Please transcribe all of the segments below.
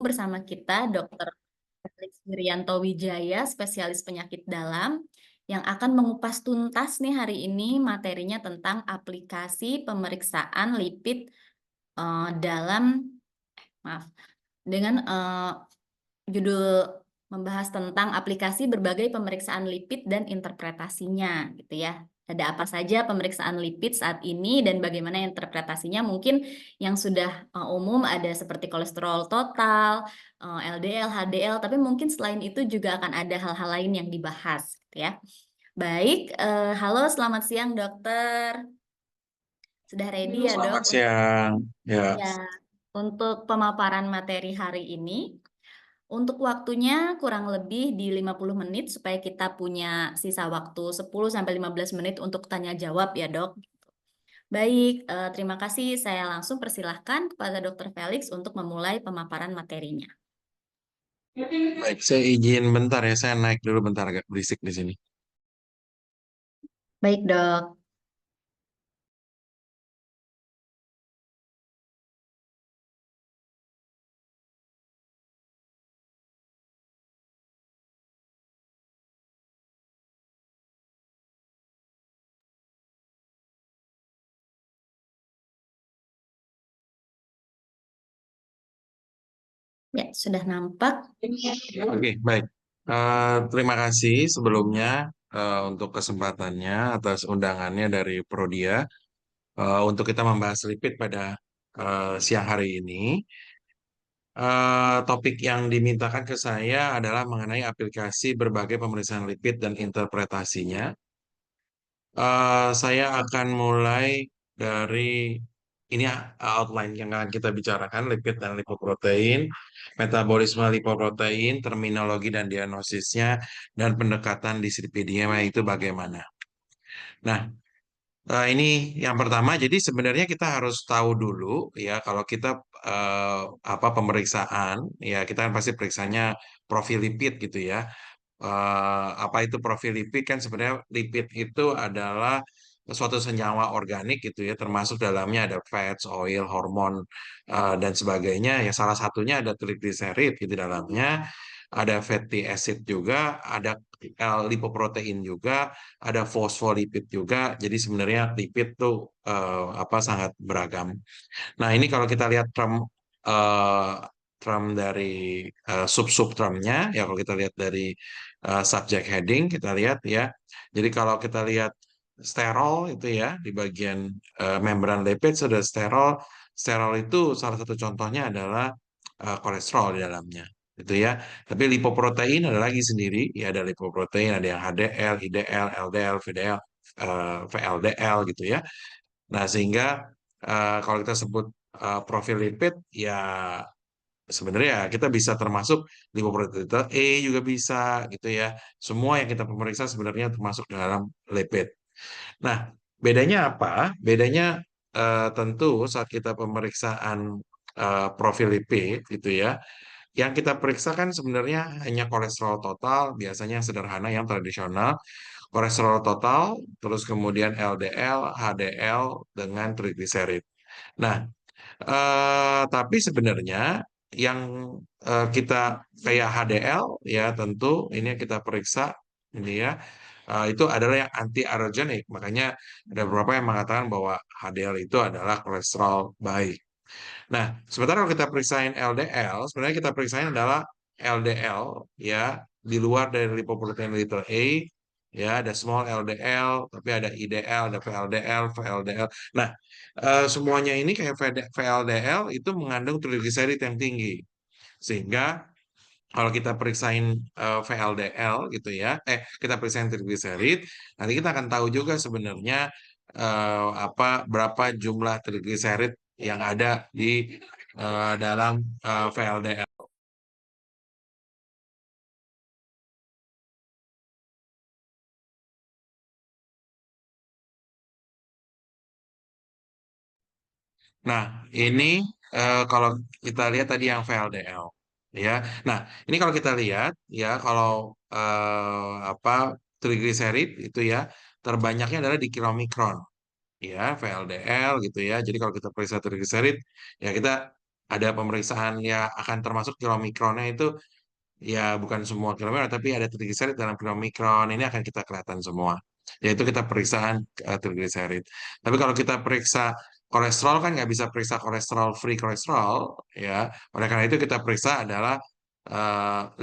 bersama kita Dr. Felix Wirianto Wijaya, spesialis penyakit dalam, yang akan mengupas tuntas nih hari ini materinya tentang aplikasi pemeriksaan lipid dalam, maaf, dengan judul membahas tentang aplikasi berbagai pemeriksaan lipid dan interpretasinya, gitu ya. Ada apa saja pemeriksaan lipid saat ini dan bagaimana interpretasinya? Mungkin yang sudah umum ada seperti kolesterol total, LDL, HDL, tapi mungkin selain itu juga akan ada hal-hal lain yang dibahas, gitu ya. Baik, halo, selamat siang dokter. Sudah ready ya Selamat dok siang. Ya, ya, untuk pemaparan materi hari ini? Untuk waktunya kurang lebih di 50 menit supaya kita punya sisa waktu 10-15 menit untuk tanya jawab ya, Dok. Baik, terima kasih. Saya langsung persilahkan kepada Dr. Felix untuk memulai pemaparan materinya. baik. Saya izin bentar ya. Saya naik dulu bentar, agak berisik di sini. Baik, Dok. Ya, sudah nampak. Oke, baik. Terima kasih sebelumnya untuk kesempatannya atas undangannya dari Prodia untuk kita membahas lipid pada siang hari ini. Topik yang dimintakan ke saya adalah mengenai aplikasi berbagai pemeriksaan lipid dan interpretasinya. Saya akan mulai dari ini outline yang akan kita bicarakan, lipid dan lipoprotein, metabolisme lipoprotein, terminologi dan diagnosisnya, dan pendekatan dislipidemia itu bagaimana. Nah, ini yang pertama, jadi sebenarnya kita harus tahu dulu ya kalau kita eh, apa pemeriksaan, ya kita kan pasti periksanya profil lipid gitu ya. Apa itu profil lipid kan sebenarnya lipid itu adalah suatu senyawa organik gitu ya, termasuk dalamnya ada fats, oil, hormon dan sebagainya. Ya salah satunya ada trigliserid gitu dalamnya, ada fatty acid juga, ada lipoprotein juga, ada fosfolipid juga. Jadi sebenarnya lipid tuh apa sangat beragam. Nah, ini kalau kita lihat eh, term dari sub-sub termnya, ya kalau kita lihat dari subject heading, kita lihat ya. Jadi kalau kita lihat sterol itu ya di bagian membran lipid sudah sterol. Sterol itu salah satu contohnya adalah kolesterol di dalamnya. Itu ya. Tapi lipoprotein ada lagi sendiri, ya ada lipoprotein, ada yang HDL, IDL, LDL, VDL, VLDL gitu ya. Nah, sehingga kalau kita sebut profil lipid, ya sebenarnya kita bisa termasuk lipoprotein E juga bisa gitu ya. Semua yang kita pemeriksa sebenarnya termasuk dalam lipid. Nah, bedanya apa? Bedanya tentu saat kita pemeriksaan profil lipid gitu ya. Yang kita periksa kan sebenarnya hanya kolesterol total, biasanya yang sederhana, yang tradisional. Kolesterol total, terus kemudian LDL, HDL, dengan trigliserid. Nah, tapi sebenarnya yang kita kayak HDL ya tentu ini yang kita periksa ini ya itu adalah yang anti aerogenik. Makanya ada beberapa yang mengatakan bahwa HDL itu adalah kolesterol baik. Nah, sementara kalau kita periksain LDL, sebenarnya kita periksain adalah LDL ya di luar dari lipoprotein little A ya ada small LDL, tapi ada IDL, ada VLDL, VLDL. Nah, semuanya ini kayak VLDL itu mengandung trigliserid yang tinggi. Sehingga kalau kita periksain VLDL gitu ya, kita periksain trigliserid, nanti kita akan tahu juga sebenarnya apa berapa jumlah trigliserid yang ada di dalam VLDL. Nah, ini kalau kita lihat tadi yang VLDL, ya. Nah, ini kalau kita lihat, ya, kalau apa trigliserid itu ya terbanyaknya adalah di kilomikron, ya, VLDL gitu ya. Jadi kalau kita periksa trigliserid, ya kita ada pemeriksaan ya akan termasuk kilomikronnya itu ya bukan semua kilomikron tapi ada trigliserid dalam kilomikron ini akan kita kelihatan semua. Yaitu kita periksaan trigliserid. Tapi kalau kita periksa kolesterol kan nggak bisa periksa kolesterol free kolesterol ya. Oleh karena itu kita periksa adalah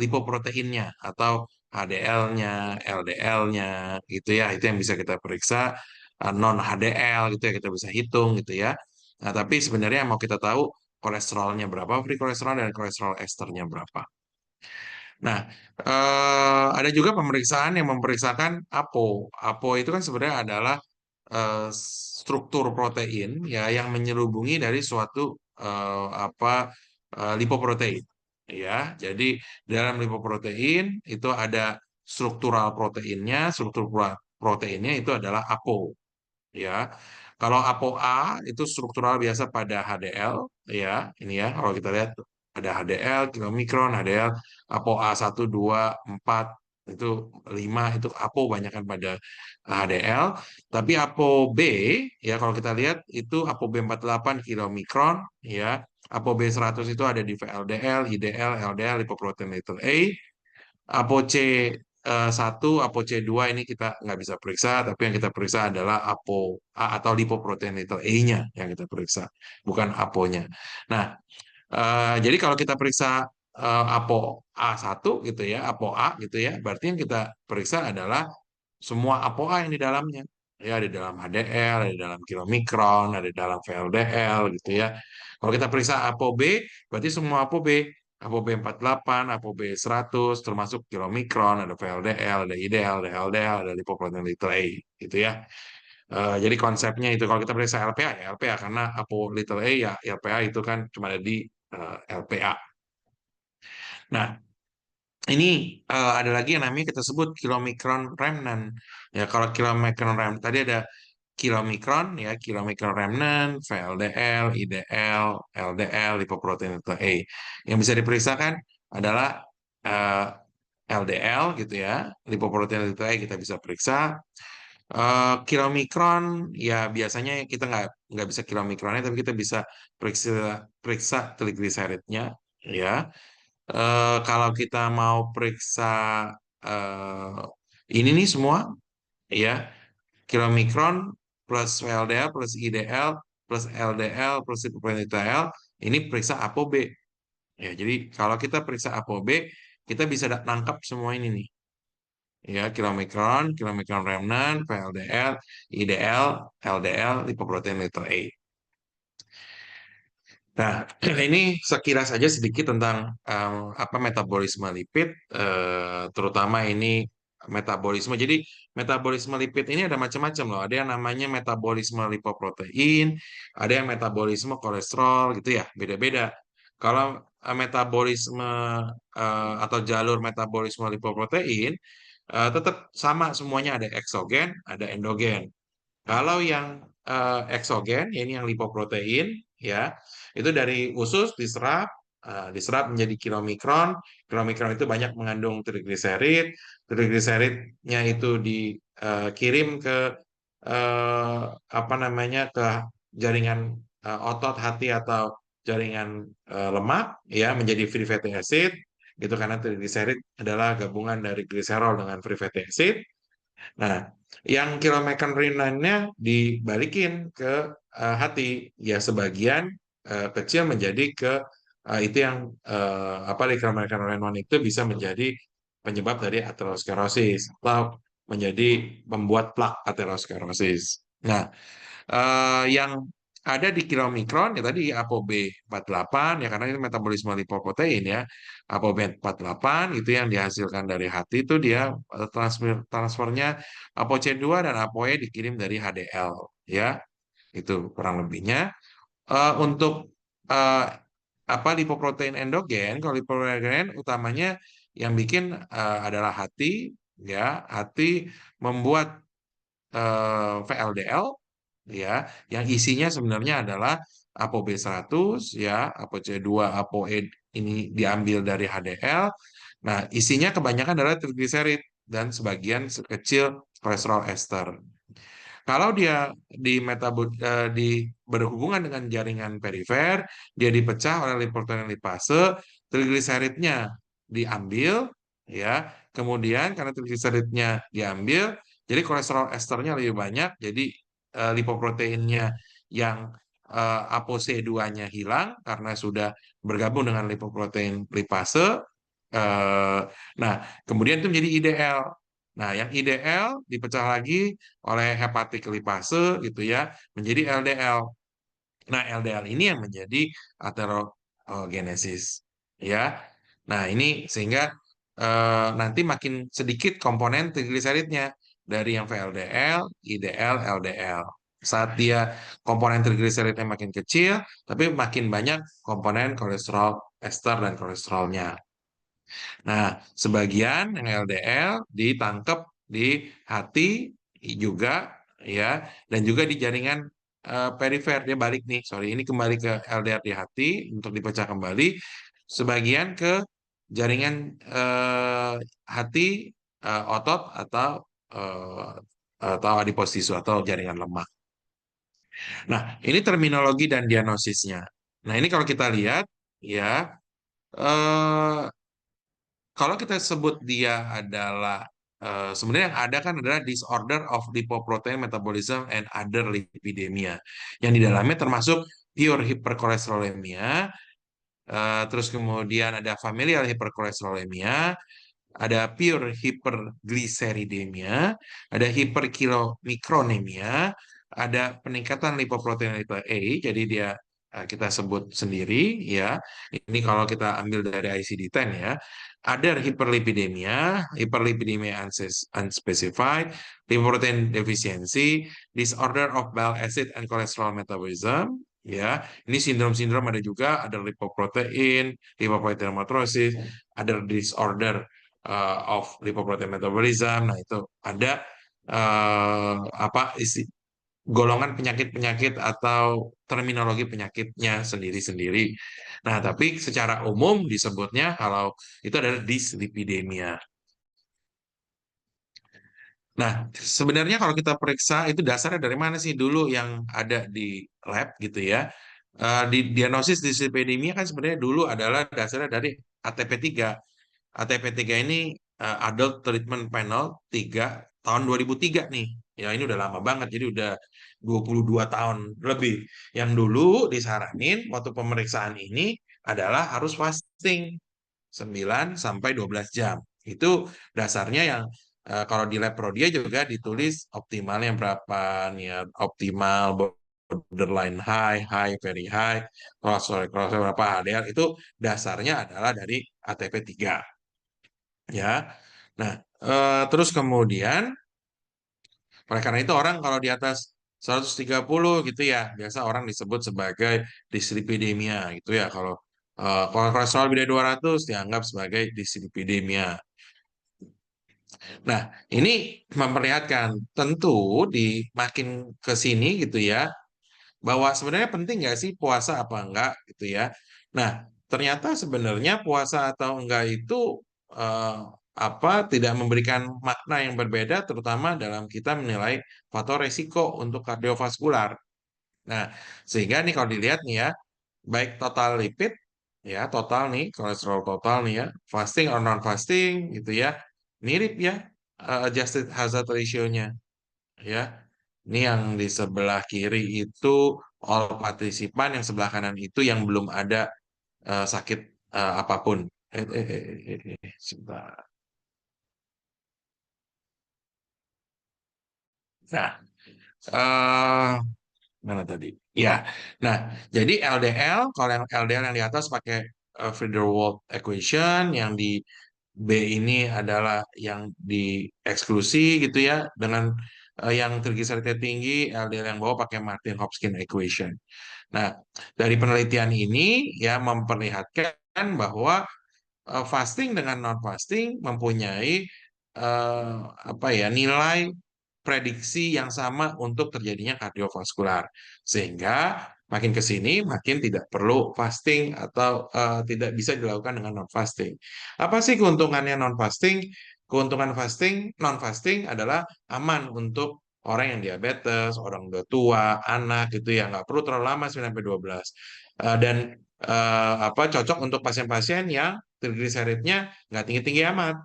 lipoproteinnya atau HDL-nya, LDL-nya gitu ya. Itu yang bisa kita periksa non HDL gitu ya kita bisa hitung gitu ya. Nah, tapi sebenarnya yang mau kita tahu kolesterolnya berapa, free kolesterol dan kolesterol esternya berapa. Nah, ada juga pemeriksaan yang memeriksakan APO. APO itu kan sebenarnya adalah struktur protein ya yang menyelubungi dari suatu lipoprotein. Ya, jadi dalam lipoprotein itu ada struktural proteinnya, proteinnya itu adalah APO ya. Kalau ApoA itu struktural biasa pada HDL ya, ini ya kalau kita lihat ada HDL, kilomikron, HDL, ApoA 1, 2, 4 itu 5 itu APO banyakkan pada HDL, tapi ApoB ya kalau kita lihat itu ApoB 48 kilomikron ya. ApoB 100 itu ada di VLDL, IDL, LDL, lipoprotein little A. ApoC 1, ApoC2 ini kita nggak bisa periksa, tapi yang kita periksa adalah Apo A atau lipoprotein little A-nya yang kita periksa, bukan Aponya. Nah, jadi kalau kita periksa Apo A1 gitu ya, Apo A gitu ya, berarti yang kita periksa adalah semua ApoA yang di dalamnya. Ya, di dalam HDL, ada di dalam kilomikron, ada di dalam VLDL gitu ya. Kalau kita periksa ApoB, berarti semua ApoB, ApoB 48, ApoB 100, termasuk kilomikron, ada VLDL, ada IDL, ada LDL, ada lipoprotein little A gitu ya. Jadi konsepnya itu kalau kita periksa LPA ya LPA karena Apo little A ya LPA itu kan cuma ada di LPA. Nah, ini ada lagi yang namanya kita sebut kilomikron remnant. Ya, kalau kilomikron remnant tadi ada kilomikron ya, kilomikron remnant, VLDL, IDL, LDL, lipoprotein little A. Yang bisa diperiksakan adalah eh, LDL gitu ya, lipoprotein little A kita bisa periksa. Kilomikron ya biasanya kita nggak bisa kilomikronnya tapi kita bisa periksa periksa trigliseridnya ya. Kalau kita mau periksa eh, ini nih semua ya kilomikron plus VLDL plus IDL plus LDL plus lipoprotein ini periksa ApoB ya. Jadi kalau kita periksa ApoB kita bisa nangkap semua ini nih ya kilomikron, kilomikron remnant, VLDL, IDL, LDL, lipoprotein little A. Nah, ini sekilas saja sedikit tentang apa metabolisme lipid, terutama ini metabolisme. Jadi metabolisme lipid ini ada macam-macam loh. Ada yang namanya metabolisme lipoprotein, ada yang metabolisme kolesterol gitu ya, beda-beda. Kalau metabolisme atau jalur metabolisme lipoprotein tetap sama semuanya ada eksogen, ada endogen. Kalau yang eksogen, ya ini yang lipoprotein, ya itu dari usus diserap menjadi kilomikron. Kilomikron itu banyak mengandung trigliserid. Trigliseridnya itu dikirim ke apa namanya ke jaringan otot hati atau jaringan lemak, ya menjadi free fatty acid. Gitu karena trigliserid adalah gabungan dari gliserol dengan free fatty acid. Nah, yang kilomekan ringannya dibalikin ke hati, ya sebagian kecil menjadi ke itu yang apa di kilomekan renon itu bisa menjadi penyebab dari aterosklerosis atau menjadi membuat plak aterosklerosis. Nah, yang ada di kilomikron ya tadi ApoB48 ya karena itu metabolisme lipoprotein ya. ApoB48 itu yang dihasilkan dari hati itu dia transfernya ApoC2 dan ApoE dikirim dari HDL ya. Itu kurang lebihnya. Untuk eh, apa lipoprotein endogen, kalau lipoprotein utamanya yang bikin adalah hati ya. Hati membuat VLDL ya yang isinya sebenarnya adalah ApoB100 ya, ApoC2, ApoE ini diambil dari HDL. Nah, isinya kebanyakan adalah trigliserid dan sebagian kecil kolesterol ester. Kalau dia di berhubungan dengan jaringan perifer, dia dipecah oleh lipoprotein lipase, trigliseridnya diambil, ya. Kemudian karena trigliseridnya diambil, jadi kolesterol esternya lebih banyak, jadi lipoproteinnya yang ApoC2-nya hilang karena sudah bergabung dengan lipoprotein lipase. Eh, nah, kemudian itu menjadi IDL. Nah, yang IDL dipecah lagi oleh hepatik lipase gitu ya, menjadi LDL. Nah, LDL ini yang menjadi aterogenesis ya. Nah, ini sehingga nanti makin sedikit komponen trigliseridnya dari yang VLDL, IDL, LDL. Saat dia komponen trigliseridnya makin kecil, tapi makin banyak komponen kolesterol ester dan kolesterolnya. Nah, sebagian yang LDL ditangkap di hati juga ya, dan juga di jaringan perifer. Dia balik nih, sorry, ini kembali ke LDL di hati untuk dipecah kembali. Sebagian ke jaringan hati, otot eh, atau adipose tissue atau jaringan lemak. Nah, ini terminologi dan diagnosisnya. Nah, ini kalau kita lihat ya, eh, kalau kita sebut dia adalah sebenarnya yang ada kan adalah disorder of lipoprotein metabolism and other lipidemia, yang di dalamnya termasuk pure hypercholesterolemia, terus kemudian ada familial hypercholesterolemia, ada pure hyperglyceridemia, ada hiperkilomikronemia, ada peningkatan lipoprotein tipe A, jadi dia kita sebut sendiri ya. Ini kalau kita ambil dari ICD-10 ya. Ada hiperlipidemia, hiperlipidemia unspecified, lipoprotein deficiency, disorder of bile acid and cholesterol metabolism, ya. Ini sindrom-sindrom ada juga, ada lipoprotein, lipoprotein hemotrosis, ada disorder of lipoprotein metabolism. Nah, itu ada apa isi golongan penyakit-penyakit atau terminologi penyakitnya sendiri-sendiri. Nah, tapi secara umum disebutnya kalau itu adalah dislipidemia. Nah, sebenarnya kalau kita periksa itu dasarnya dari mana sih dulu yang ada di lab gitu ya. Di diagnosis dislipidemia kan sebenarnya dulu adalah dasarnya dari ATP3. ATP3 ini Adult Treatment Panel 3 tahun 2003 nih. Ya ini udah lama banget, jadi udah 22 tahun lebih. Yang dulu disaranin waktu pemeriksaan ini adalah harus fasting 9 sampai 12 jam. Itu dasarnya yang kalau di lab Prodia juga ditulis optimalnya berapa nih ya, optimal borderline high, high, very high, kolesterol berapa HDL itu dasarnya adalah dari ATP3 ya. Nah, terus kemudian oleh karena itu orang kalau di atas 130 gitu ya, biasa orang disebut sebagai dislipidemia gitu ya. Kalau kolesterol lebih dari 200 dianggap sebagai dislipidemia. Nah, ini memperlihatkan tentu di makin ke sini gitu ya, bahwa sebenarnya penting nggak sih puasa apa enggak gitu ya. Nah, ternyata sebenarnya puasa atau enggak itu eh, tidak memberikan makna yang berbeda, terutama dalam kita menilai faktor resiko untuk kardiovaskular. Nah, sehingga nih kalau dilihat nih ya, baik total lipid ya, total nih kolesterol total nih ya, fasting or non fasting gitu ya, mirip ya adjusted hazard ratio-nya ya. Ini yang di sebelah kiri itu all partisipan, yang sebelah kanan itu yang belum ada sakit apapun. Sebentar. Nah, eh mana tadi? Ya, nah jadi LDL, kalau yang LDL yang di atas pakai Friedewald equation, yang di B ini adalah yang dieksklusi gitu ya, dengan yang trigliseridnya tinggi, LDL yang bawah pakai Martin-Hopkins equation. Nah, dari penelitian ini ya memperlihatkan bahwa fasting dengan non fasting mempunyai apa ya nilai prediksi yang sama untuk terjadinya kardiovaskular, sehingga makin ke sini makin tidak perlu fasting atau tidak bisa dilakukan dengan non fasting. Apa sih keuntungannya non fasting? Keuntungan fasting non fasting adalah aman untuk orang yang diabetes, orang udah tua, anak gitu ya, nggak perlu terlalu lama 9 sampai 12. Dan apa cocok untuk pasien-pasien yang triglyceridnya nggak tinggi-tinggi amat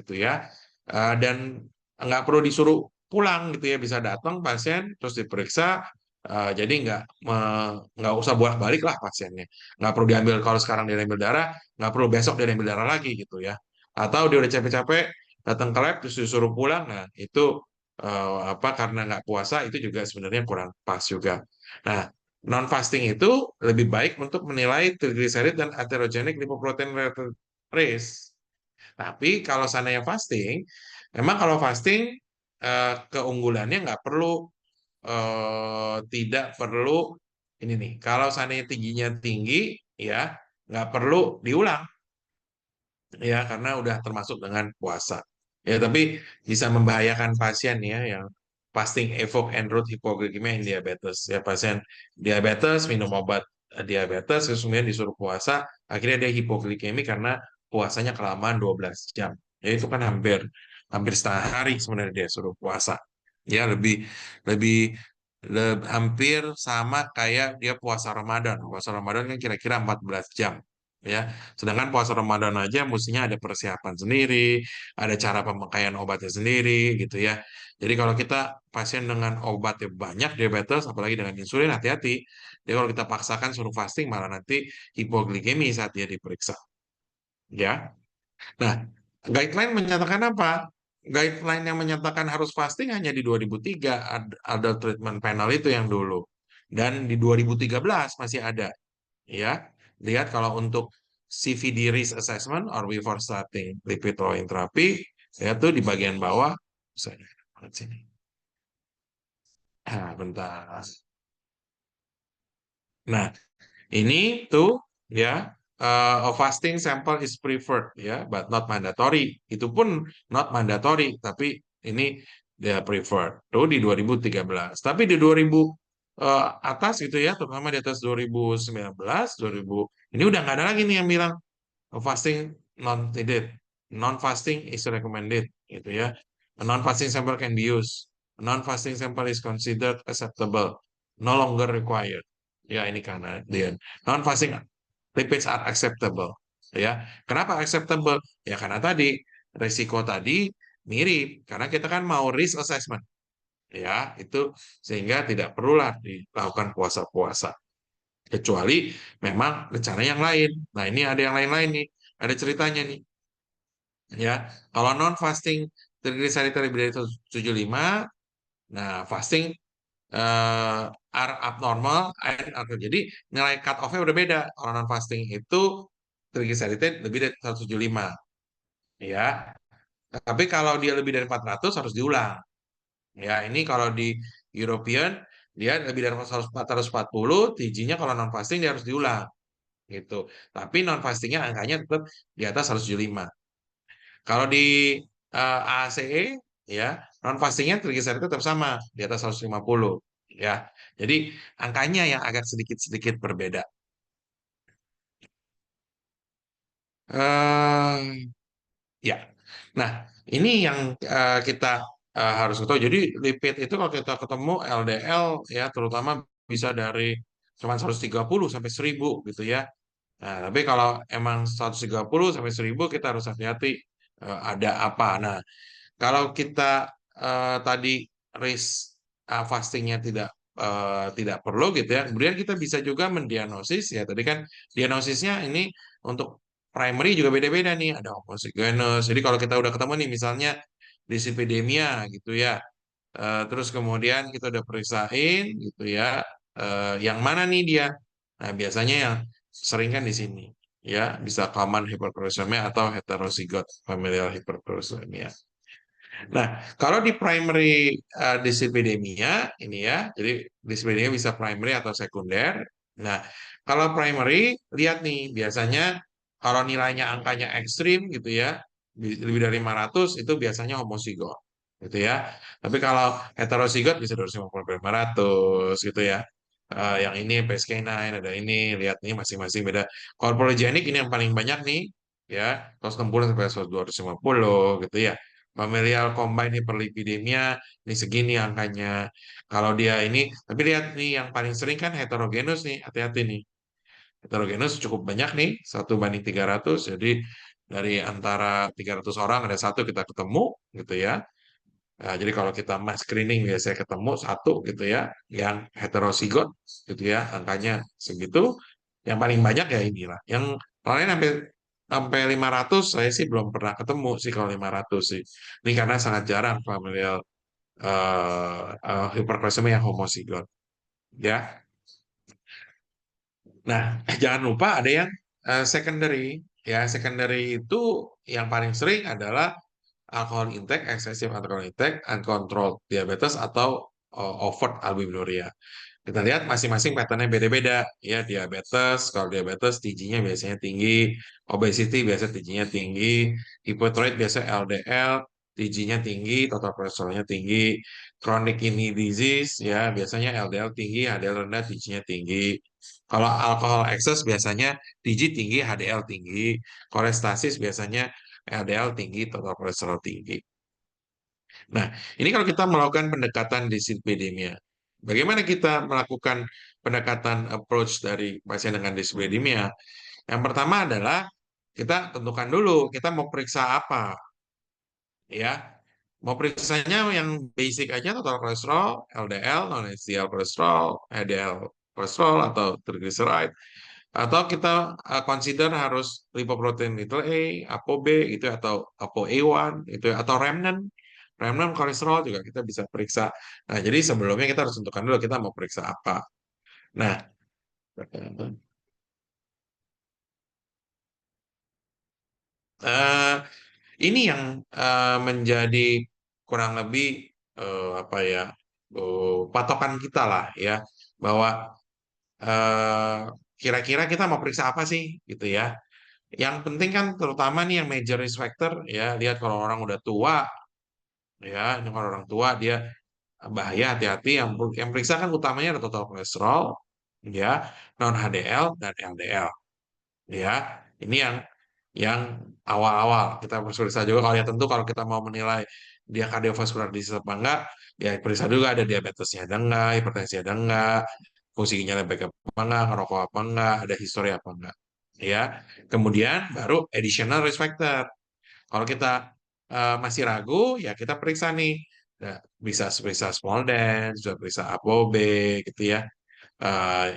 gitu ya. Dan nggak perlu disuruh pulang gitu ya, bisa datang pasien terus diperiksa. Jadi nggak usah bolak-balik lah pasiennya. Nggak perlu diambil, kalau sekarang dia ambil darah, nggak perlu besok dia ambil darah lagi gitu ya. Atau dia udah capek-capek datang ke lab terus disuruh pulang, nah itu apa karena nggak puasa itu juga sebenarnya kurang pas juga. Nah, non fasting itu lebih baik untuk menilai triglycerid dan atherogenic lipoprotein race. Tapi kalau seandainya fasting, memang kalau fasting keunggulannya nggak perlu, tidak perlu ini nih. Kalau seandainya tingginya tinggi, ya nggak perlu diulang ya karena udah termasuk dengan puasa. Ya, tapi bisa membahayakan pasien ya yang fasting evoke en route hypoglycemia in diabetes. Ya, pasien diabetes minum obat diabetes terus kemudian disuruh puasa, akhirnya dia hipoglikemi karena puasanya kelamaan 12 jam. Ya itu kan hampir hampir setengah hari sebenarnya dia suruh puasa. Ya, lebih lebih hampir sama kayak dia puasa Ramadan. Puasa Ramadan kan kira-kira 14 jam. Ya, sedangkan puasa Ramadan aja mestinya ada persiapan sendiri, ada cara pemakaian obatnya sendiri gitu ya. Jadi kalau kita pasien dengan obatnya banyak diabetes, apalagi dengan insulin, hati-hati. Jadi kalau kita paksakan suruh fasting malah nanti hipoglikemi saat dia diperiksa. Ya. Nah, guideline menyatakan apa? Guideline yang menyatakan harus fasting hanya di 2003, ada treatment panel itu yang dulu. Dan di 2013 masih ada ya. Lihat kalau untuk CVD risk assessment or before starting lipid lowering therapy, ya tuh di bagian bawah. Saya lihat sini. Bentar. Nah, ini tuh ya, fasting sample is preferred ya, but not mandatory. Itu pun not mandatory, tapi ini dia preferred. Tuh di 2013. Tapi di 2000 atas gitu ya, terutama di atas 2019, 2000 ini udah nggak ada lagi nih yang bilang fasting non needed, non fasting is recommended gitu ya. A non fasting sample can be used. A non fasting sample is considered acceptable, no longer required. Ya ini karena dia non fasting lipids are acceptable. Ya, kenapa acceptable? Ya karena tadi resiko tadi mirip karena kita kan mau risk assessment. Ya, itu sehingga tidak perlulah dilakukan puasa-puasa kecuali memang rencana yang lain. Nah, ini ada yang lain-lain nih, ada ceritanya nih. Ya, kalau non fasting triglyceride lebih dari 75, nah fasting eh, are abnormal, jadi nilai cut off-nya udah beda. Kalau non fasting itu triglyceride lebih dari 175, ya. Tapi kalau dia lebih dari 400 harus diulang. Ya, ini kalau di European dia lebih dari 440, TG-nya kalau non fasting dia harus diulang gitu. Tapi non fastingnya angkanya tetap di atas 175. Kalau di AACE ya non fastingnya triglyceride tetap sama di atas 150 ya. Jadi angkanya yang agak sedikit-sedikit berbeda. eh Ya. Nah, ini yang kita harus ketahui. Jadi lipid itu kalau kita ketemu LDL ya terutama bisa dari cuma 130 sampai 1000 gitu ya. Nah, tapi kalau emang 130 sampai 1000 kita harus hati-hati ada apa. Nah, kalau kita tadi risk fastingnya tidak perlu gitu ya. Kemudian kita bisa juga mendiagnosis ya. Tadi kan diagnosisnya ini untuk primary juga beda-beda nih. Ada homozygotes. Jadi kalau kita udah ketemu nih misalnya dyslipidemia gitu ya. Terus kemudian kita udah periksain gitu ya. Yang mana nih dia? Nah, biasanya yang sering kan di sini ya bisa common hypercholesterolemia atau heterozygote familial hypercholesterolemia. Nah, kalau di primary dyslipidemia ini ya, jadi dyslipidemia bisa primary atau sekunder. Nah, kalau primary lihat nih, biasanya kalau nilainya angkanya ekstrim gitu ya, lebih dari 500 itu biasanya homozigot gitu ya. Tapi kalau heterozigot bisa 250 sampai 500 gitu ya. Yang ini PCSK9 ada ini, lihat nih masing-masing beda. Kalau polygenik ini yang paling banyak nih ya, 160 sampai 250 gitu ya. Familial combined hyperlipidemia ini segini angkanya. Kalau dia ini, tapi lihat nih yang paling sering kan heterogenus nih, hati-hati nih. Heterogenus cukup banyak nih, 1 banding 300. Jadi dari antara 300 orang ada satu kita ketemu gitu ya. Nah, jadi kalau kita mass screening biasanya ketemu satu gitu ya, yang heterozigot gitu ya, angkanya segitu. Yang paling banyak ya inilah. Yang lain sampai sampai 500 saya sih belum pernah ketemu sih kalau 500 sih. Ini karena sangat jarang familial hyperglycemia yang homozigot ya. Nah, jangan lupa ada yang secondary. Ya, secondary itu yang paling sering adalah alcohol intake, excessive alcohol intake, uncontrolled diabetes atau overt albuminuria. Kita lihat masing-masing patternnya beda-beda. Ya, diabetes, kalau diabetes TG-nya biasanya tinggi, obesity biasa TG-nya tinggi, hypothyroid biasa LDL, TG-nya tinggi, total kolesterolnya tinggi, chronic kidney disease ya biasanya LDL tinggi, HDL rendah, TG-nya tinggi. Kalau alkohol excess biasanya TG tinggi, HDL tinggi, kolestasis biasanya LDL tinggi, total kolesterol tinggi. Nah, ini kalau kita melakukan pendekatan dislipidemia. Bagaimana kita melakukan pendekatan approach dari pasien dengan dislipidemia? Yang pertama adalah kita tentukan dulu kita mau periksa apa, ya. Mau periksanya yang basic aja total kolesterol, LDL, non-HDL kolesterol, HDL kolesterol atau triglyceride, atau kita consider harus lipoprotein little a, ApoB itu atau ApoA1 itu atau remnant. Remnant kolesterol juga kita bisa periksa. Nah, jadi sebelumnya kita harus tentukan dulu kita mau periksa apa. Nah, eh, ini yang menjadi kurang lebih apa ya patokan kita lah ya bahwa eh, kira-kira kita mau periksa apa sih gitu ya. Yang penting kan terutama nih yang major risk factor ya lihat kalau orang udah tua ya ini kalau orang tua dia bahaya hati-hati yang periksa kan utamanya ada total kolesterol ya non HDL dan LDL ya ini yang awal-awal kita harus periksa juga kalau ya tentu kalau kita mau menilai dia kardiovaskular disease apa enggak ya periksa juga ada diabetesnya ada enggak hipertensi ada enggak fungsi ginjalnya baik apa enggak ngerokok apa enggak ada histori apa enggak ya kemudian baru additional risk factor kalau kita masih ragu ya kita periksa nih. Nah, bisa periksa small dance bisa periksa ApoB gitu ya eh,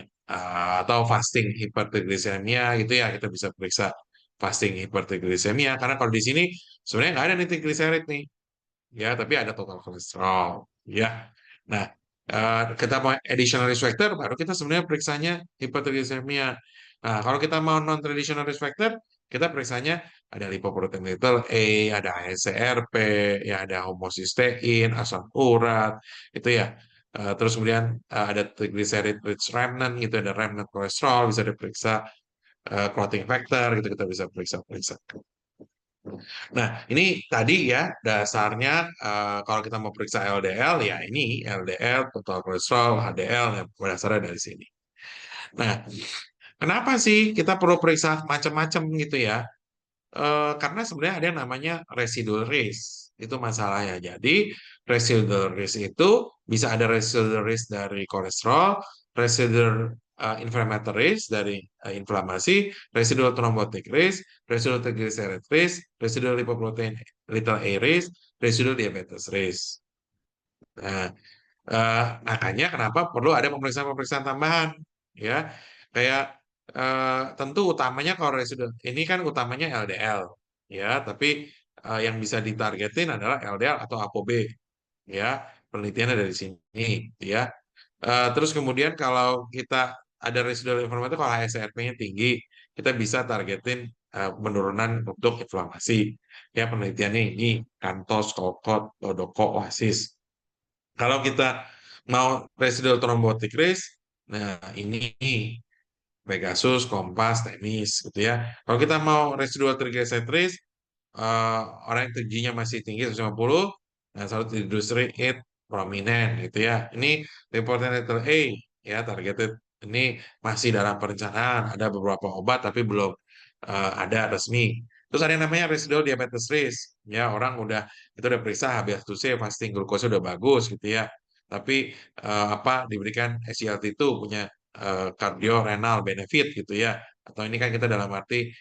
atau fasting hipertrigliksemia gitu ya kita bisa periksa fasting hipertrigliksemia karena kalau di sini sebenarnya nggak ada nih triglycerid nih ya tapi ada total kolesterol ya nah kita mau additional risk factor baru kita sebenarnya periksanya hipertrigliksemia nah kalau kita mau non traditional risk factor kita periksanya ada lipoprotein little a ada HSCRP ya ada homocysteine asam urat itu ya terus kemudian ada triglyceride rich remnant gitu ada remnant kolesterol bisa diperiksa clotting factor gitu kita bisa periksa-periksa. Nah, ini tadi ya dasarnya kalau kita mau periksa LDL ya ini LDL, total kolesterol, HDL yang berdasarnya dari sini. Nah, kenapa sih kita perlu periksa macam-macam gitu ya? Karena sebenarnya ada yang namanya residual risk. Itu masalahnya. Jadi, residual risk itu bisa ada residual risk dari kolesterol, residual inflammatory risk dari inflamasi, residual thrombotic risk, residual triglyceride risk, residual lipoprotein little a risk, residual diabetes risk. Nah, makanya kenapa perlu ada pemeriksaan-pemeriksaan tambahan, ya. Kayak tentu utamanya kalau residu ini kan utamanya LDL, ya. Tapi yang bisa ditargetin adalah LDL atau ApoB, ya. Penelitiannya dari sini, ya. Terus kemudian kalau kita ada residual inflamasi, kalau HSCRP-nya tinggi, kita bisa targetin penurunan untuk inflamasi. Ya penelitiannya ini Kantos, Kokot, Todoko, Oasis. Kalau kita mau residual thrombotic risk, nah ini Pegasus, Kompas, Temis gitu ya. Kalau kita mau residual triglyceride risk, orang yang TG-nya masih tinggi 150, nah selalu triglyceride prominent gitu ya. Ini reported little A ya targeted ini masih dalam perencanaan, ada beberapa obat tapi belum ada resmi. Terus ada yang namanya residual diabetes risk. Ya, orang itu udah periksa HbA1c, fasting glucose udah bagus gitu ya. Tapi diberikan SGLT2 punya cardio-renal benefit gitu ya. Atau ini kan kita dalam arti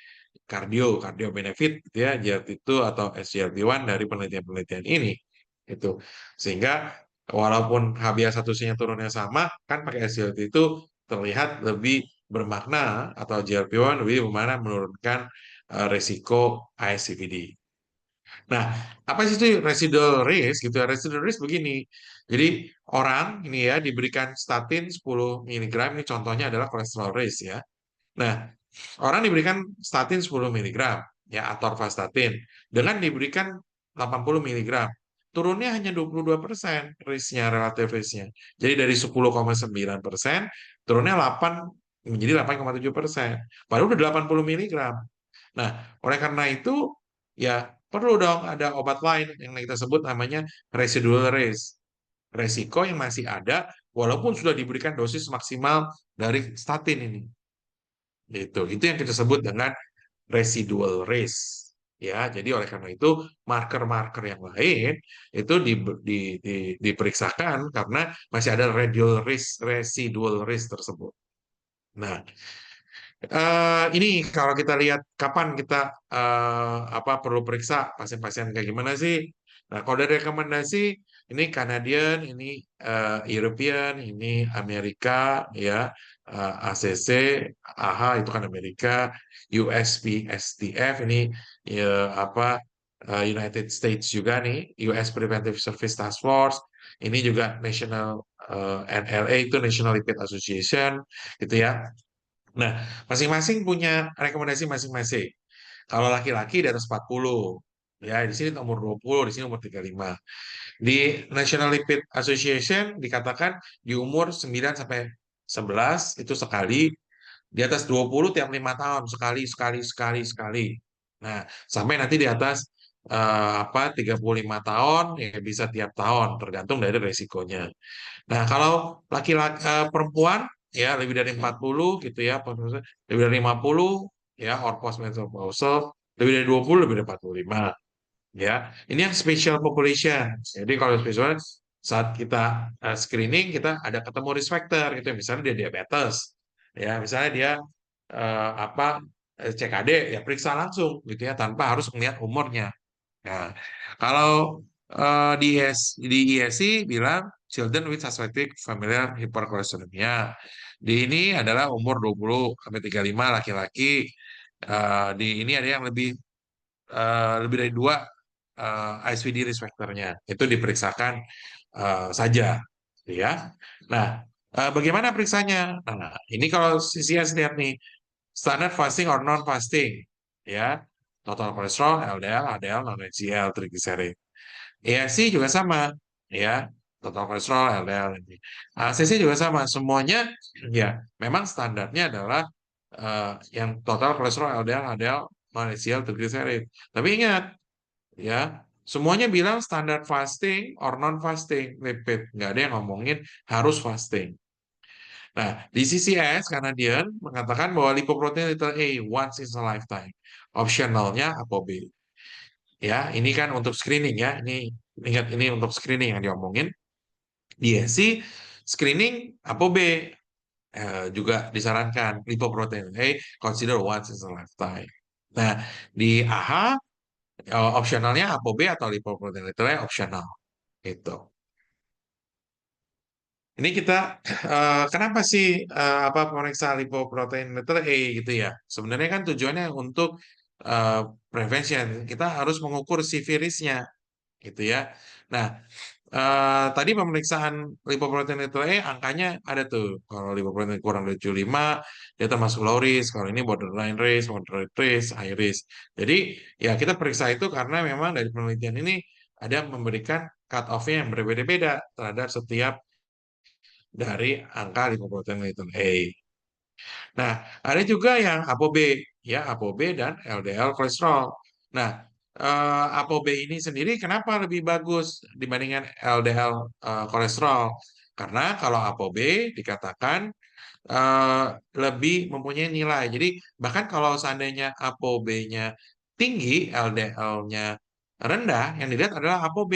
cardio benefit gitu ya, GLT2 atau SGLT1 dari penelitian-penelitian ini. Itu. Sehingga walaupun HbA1c-nya turunnya sama, kan pakai SGLT itu terlihat lebih bermakna atau GLP-1 lebih bermakna menurunkan resiko ASCVD. Nah, apa sih itu residual risk gitu ya? Residual risk begini. Jadi orang ini ya diberikan statin 10 miligram, ini contohnya adalah kolesterol risk ya. Nah, orang diberikan statin 10 miligram ya atorvastatin dengan diberikan 80 miligram. Turunnya hanya 22% risknya, relatif risknya. Jadi dari 10,9% turunnya 8 menjadi 8,7%. Padahal udah 80 miligram. Nah, oleh karena itu ya perlu dong ada obat lain yang kita sebut namanya residual risk. Resiko yang masih ada walaupun sudah diberikan dosis maksimal dari statin ini. Itu yang kita sebut dengan residual risk. Ya, jadi oleh karena itu marker-marker yang lain itu diperiksakan karena masih ada residual risk tersebut. Nah, ini kalau kita lihat kapan kita perlu periksa pasien-pasien kayak gimana sih? Nah, kalau dari rekomendasi ini Canadian, ini European, ini Amerika, ya ACC, AHA itu kan Amerika, USPSTF ini ya, United States juga nih, US Preventive Service Task Force, ini juga National NLA itu National Lipid Association, gitu ya. Nah, masing-masing punya rekomendasi masing-masing. Kalau laki-laki di atas 40, ya di sini umur 20, di sini umur 35. Di National Lipid Association dikatakan di umur 9 sampai 11 itu sekali, di atas 20 tiap 5 tahun sekali sekali sekali sekali. Nah, sampai nanti di atas 35 tahun ya bisa tiap tahun tergantung dari resikonya. Nah, kalau laki-laki perempuan ya lebih dari 40 gitu ya, lebih dari 50 ya or postmenopausal, lebih dari 20, lebih dari 45 ya. Ini yang special population. Jadi kalau special saat kita screening kita ada ketemu risk factor gitu misalnya dia diabetes ya, misalnya dia apa CKD ya periksa langsung gitu ya tanpa harus melihat umurnya. Nah, kalau di ISC bilang children with suspected familial hypercholesterolemia. Di ini adalah umur 20 sampai 35 laki-laki. Di ini ada yang lebih dari dua ISVD risk factor-nya. Itu diperiksakan saja, ya. Nah, bagaimana periksanya? Nah, ini kalau CCS lihat nih, standard fasting or non fasting, ya. Total kolesterol, LDL, HDL, non-HDL, triglyceride. ESC juga sama, ya. Total kolesterol, LDL, ini. ACC juga sama. Semuanya, ya, memang standarnya adalah yang total kolesterol, LDL, HDL, non-HDL, triglyceride. Tapi ingat, ya, semuanya bilang standar fasting or non fasting lipid, nggak ada yang ngomongin harus fasting. Nah, di CCS Canadian mengatakan bahwa lipoprotein little A once in a lifetime, optionalnya ApoB. Ya, ini kan untuk screening ya. Ini ingat ini untuk screening yang diomongin. Di SC screening ApoB juga disarankan lipoprotein A consider once in a lifetime. Nah, di AHA opsionalnya ApoB atau lipoprotein little A opsional. Itu. Ini kita kenapa sih pemeriksa lipoprotein letter A gitu ya? Sebenarnya kan tujuannya untuk eh, prevention. Kita harus mengukur si virusnya gitu ya. Nah, tadi pemeriksaan lipoprotein letter A angkanya ada tuh. Kalau lipoprotein kurang dari 75, dia termasuk low risk. Kalau ini borderline risk, moderate risk, high risk. Jadi ya kita periksa itu karena memang dari penelitian ini ada memberikan cut off-nya yang berbeda-beda terhadap setiap dari angka lipoprotein little A. Nah, ada juga yang ApoB, ya ApoB dan LDL kolesterol. Nah, ApoB ini sendiri kenapa lebih bagus dibandingkan LDL kolesterol? Karena kalau ApoB dikatakan eh, lebih mempunyai nilai. Jadi bahkan kalau seandainya ApoB-nya tinggi, LDL-nya rendah, yang dilihat adalah ApoB.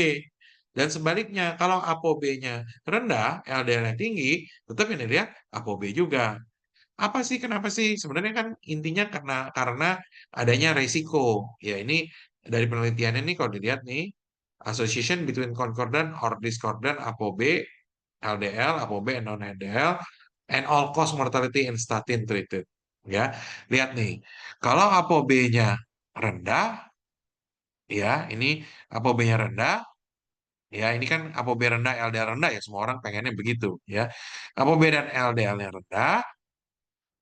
Dan sebaliknya, kalau ApoB-nya rendah, LDL-nya tinggi, tetap yang dilihat ApoB juga. Apa sih, kenapa sih? Sebenarnya kan intinya karena adanya resiko. Ya ini dari penelitian ini kalau dilihat nih, association between concordant or discordant ApoB, LDL, ApoB, and non-LDL, and all cause mortality in statin treated. Ya, lihat nih, kalau ApoB-nya rendah, ya ini ApoB-nya rendah, ya ini kan ApoB rendah, LDL rendah ya semua orang pengennya begitu, ya. ApoB dan LDL-nya rendah,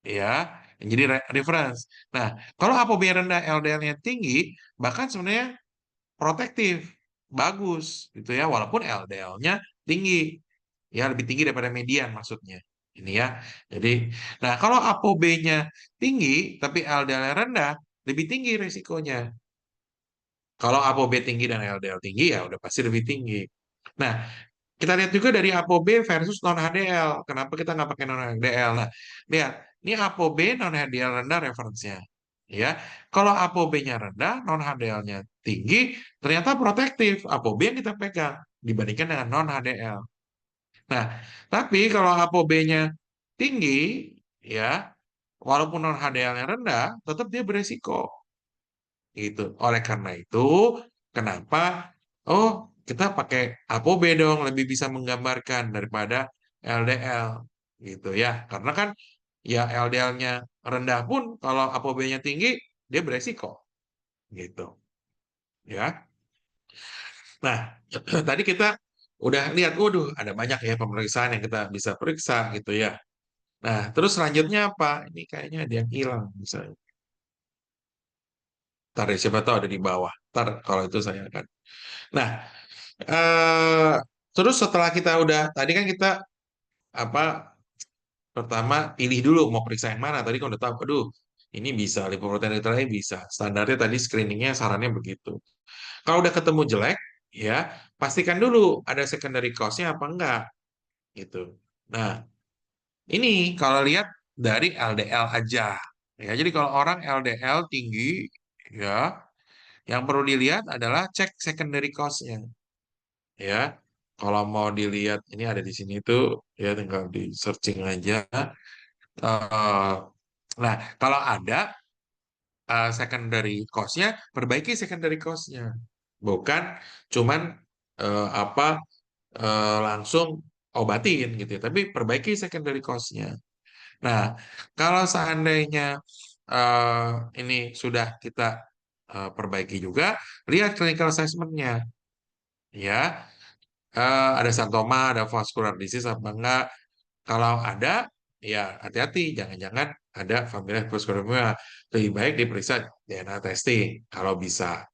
ya yang jadi reference. Nah, kalau ApoB rendah, LDL-nya tinggi, bahkan sebenarnya protektif, bagus gitu ya, walaupun LDL-nya tinggi, ya lebih tinggi daripada median maksudnya. Ini ya. Jadi, nah kalau ApoB-nya tinggi tapi LDL-nya rendah, lebih tinggi resikonya. Kalau ApoB tinggi dan LDL tinggi ya udah pasti lebih tinggi. Nah, kita lihat juga dari ApoB versus non HDL. Kenapa kita nggak pakai non HDL? Nah, lihat, ini ApoB non HDL rendah referensinya. Ya, kalau ApoB-nya rendah, non HDL-nya tinggi, ternyata protektif. ApoB yang kita pegang dibandingkan dengan non HDL. Nah, tapi kalau ApoB-nya tinggi, ya, walaupun non HDL-nya rendah, tetap dia beresiko. Gitu. Oleh karena itu, kenapa? Oh, kita pakai ApoB dong, lebih bisa menggambarkan daripada LDL. Gitu ya. Karena kan ya LDL-nya rendah pun kalau ApoB-nya tinggi, dia beresiko. Gitu. Ya. Nah, tadi kita udah lihat, waduh, ada banyak ya pemeriksaan yang kita bisa periksa gitu ya. Nah, terus selanjutnya apa? Ini kayaknya ada yang hilang misalnya. Ntar deh, siapa tahu ada di bawah. Ntar kalau itu saya akan. Nah, eh terus setelah kita udah, tadi kan kita apa pertama pilih dulu mau periksa yang mana. Tadi kan udah tahu, aduh, ini bisa lipoprotein eritranya bisa. Standarnya tadi screeningnya sarannya begitu. Kalau udah ketemu jelek, ya pastikan dulu ada secondary cause-nya apa enggak gitu. Nah, ini kalau lihat dari LDL aja. Ya, jadi kalau orang LDL tinggi, ya, yang perlu dilihat adalah cek secondary cause-nya. Ya, kalau mau dilihat ini ada di sini tuh, ya tinggal di searching aja. Eh, nah, kalau ada secondary cause-nya, perbaiki secondary cause-nya. Bukan cuman apa langsung obatin gitu ya, tapi perbaiki secondary cause-nya. Nah, kalau seandainya eh, ini sudah kita perbaiki juga, lihat clinical assessment-nya. Ya, ada sartoma, ada vascular disease apa enggak. Kalau ada, ya hati-hati, jangan-jangan ada familial hypercholesterolemia. Lebih baik diperiksa DNA testing kalau bisa,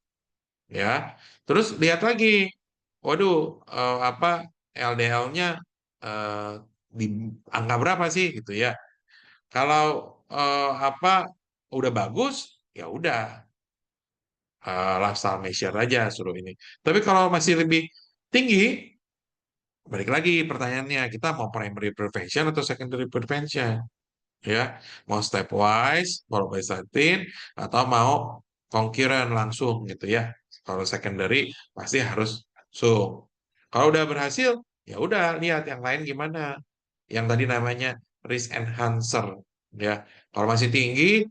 ya. Terus lihat lagi, waduh, apa LDL-nya di angka berapa sih gitu ya. Kalau apa udah bagus, ya udah lifestyle measure aja suruh ini. Tapi kalau masih lebih tinggi, balik lagi pertanyaannya, kita mau primary prevention atau secondary prevention? Ya, mau stepwise, mau by statin, atau mau concurrent langsung gitu ya. Kalau secondary pasti harus langsung. Kalau udah berhasil, ya udah lihat yang lain gimana. Yang tadi namanya risk enhancer, ya. Kalau masih tinggi,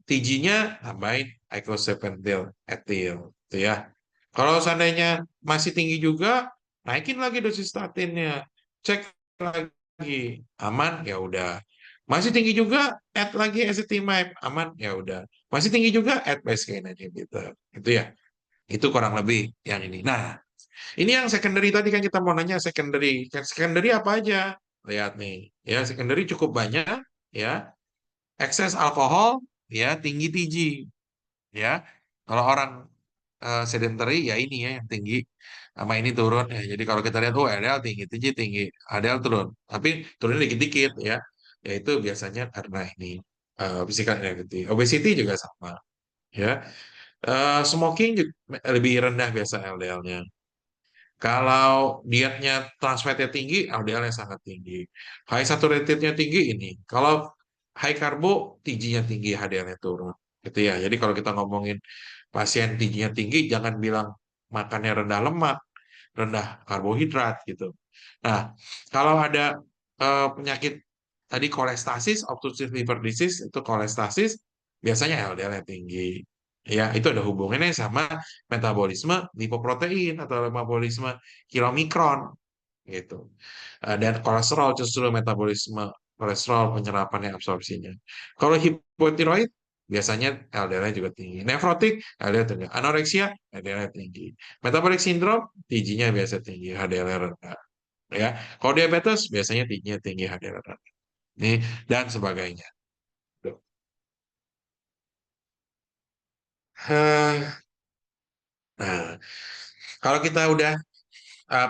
TG-nya tambahin icosapenthyl ethyl, gitu ya. Kalau seandainya masih tinggi juga, naikin lagi dosis statinnya. Cek lagi, aman ya udah. Masih tinggi juga, add lagi ezetimibe, aman ya udah. Masih tinggi juga, add PCSK9 inhibitor. Itu ya. Itu kurang lebih yang ini. Nah, ini yang secondary tadi kan kita mau nanya secondary. Secondary apa aja? Lihat nih, ya secondary cukup banyak, ya. Ekses alkohol, ya tinggi TG, ya. Kalau orang sedentary ya ini ya yang tinggi sama ini turun ya. Jadi kalau kita lihat oh LDL tinggi, TG tinggi, HDL turun, tapi turunnya dikit-dikit ya. Ya itu biasanya karena ini physical inactivity. Obesity juga sama, ya. Smoking juga lebih rendah biasa LDL-nya. Kalau dietnya trans fatnya tinggi, LDL-nya sangat tinggi. High saturated-nya tinggi ini. Kalau high karbo, TG-nya tinggi, HDL-nya turun. Gitu ya. Jadi kalau kita ngomongin Pasien tingginya tinggi, jangan bilang makannya rendah lemak, rendah karbohidrat gitu. Nah, kalau ada penyakit tadi kolestasis, obstructive liver disease itu kolestasis, biasanya LDL-nya tinggi. Ya, itu ada hubungannya sama metabolisme lipoprotein atau metabolisme kilomikron gitu. Dan kolesterol justru metabolisme kolesterol penyerapannya absorpsinya. Kalau hipotiroid biasanya LDL-nya juga tinggi. Nefrotik LDL tinggi. Anoreksia LDL tinggi. Metabolic syndrome TG-nya biasa tinggi, HDL rendah. Ya, kalau diabetes biasanya TG-nya tinggi, HDL rendah. Ini dan sebagainya. Tuh. Nah, kalau kita udah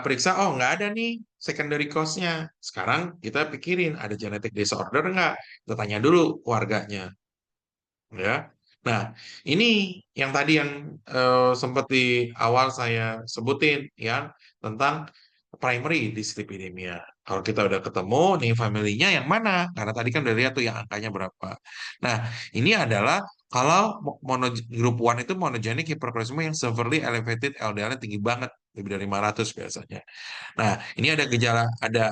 periksa, oh nggak ada nih secondary cause-nya. Sekarang kita pikirin ada genetic disorder nggak? Kita tanya dulu warganya, ya. Nah, ini yang tadi yang sempat di awal saya sebutin, ya, tentang primary dyslipidemia. Kalau kita udah ketemu nih familinya yang mana? Karena tadi kan udah lihat tuh yang angkanya berapa. Nah, ini adalah kalau grup 1 itu monogenic hypercholesterol yang severely elevated LDL-nya tinggi banget, lebih dari 500 biasanya. Nah, ini ada gejala, ada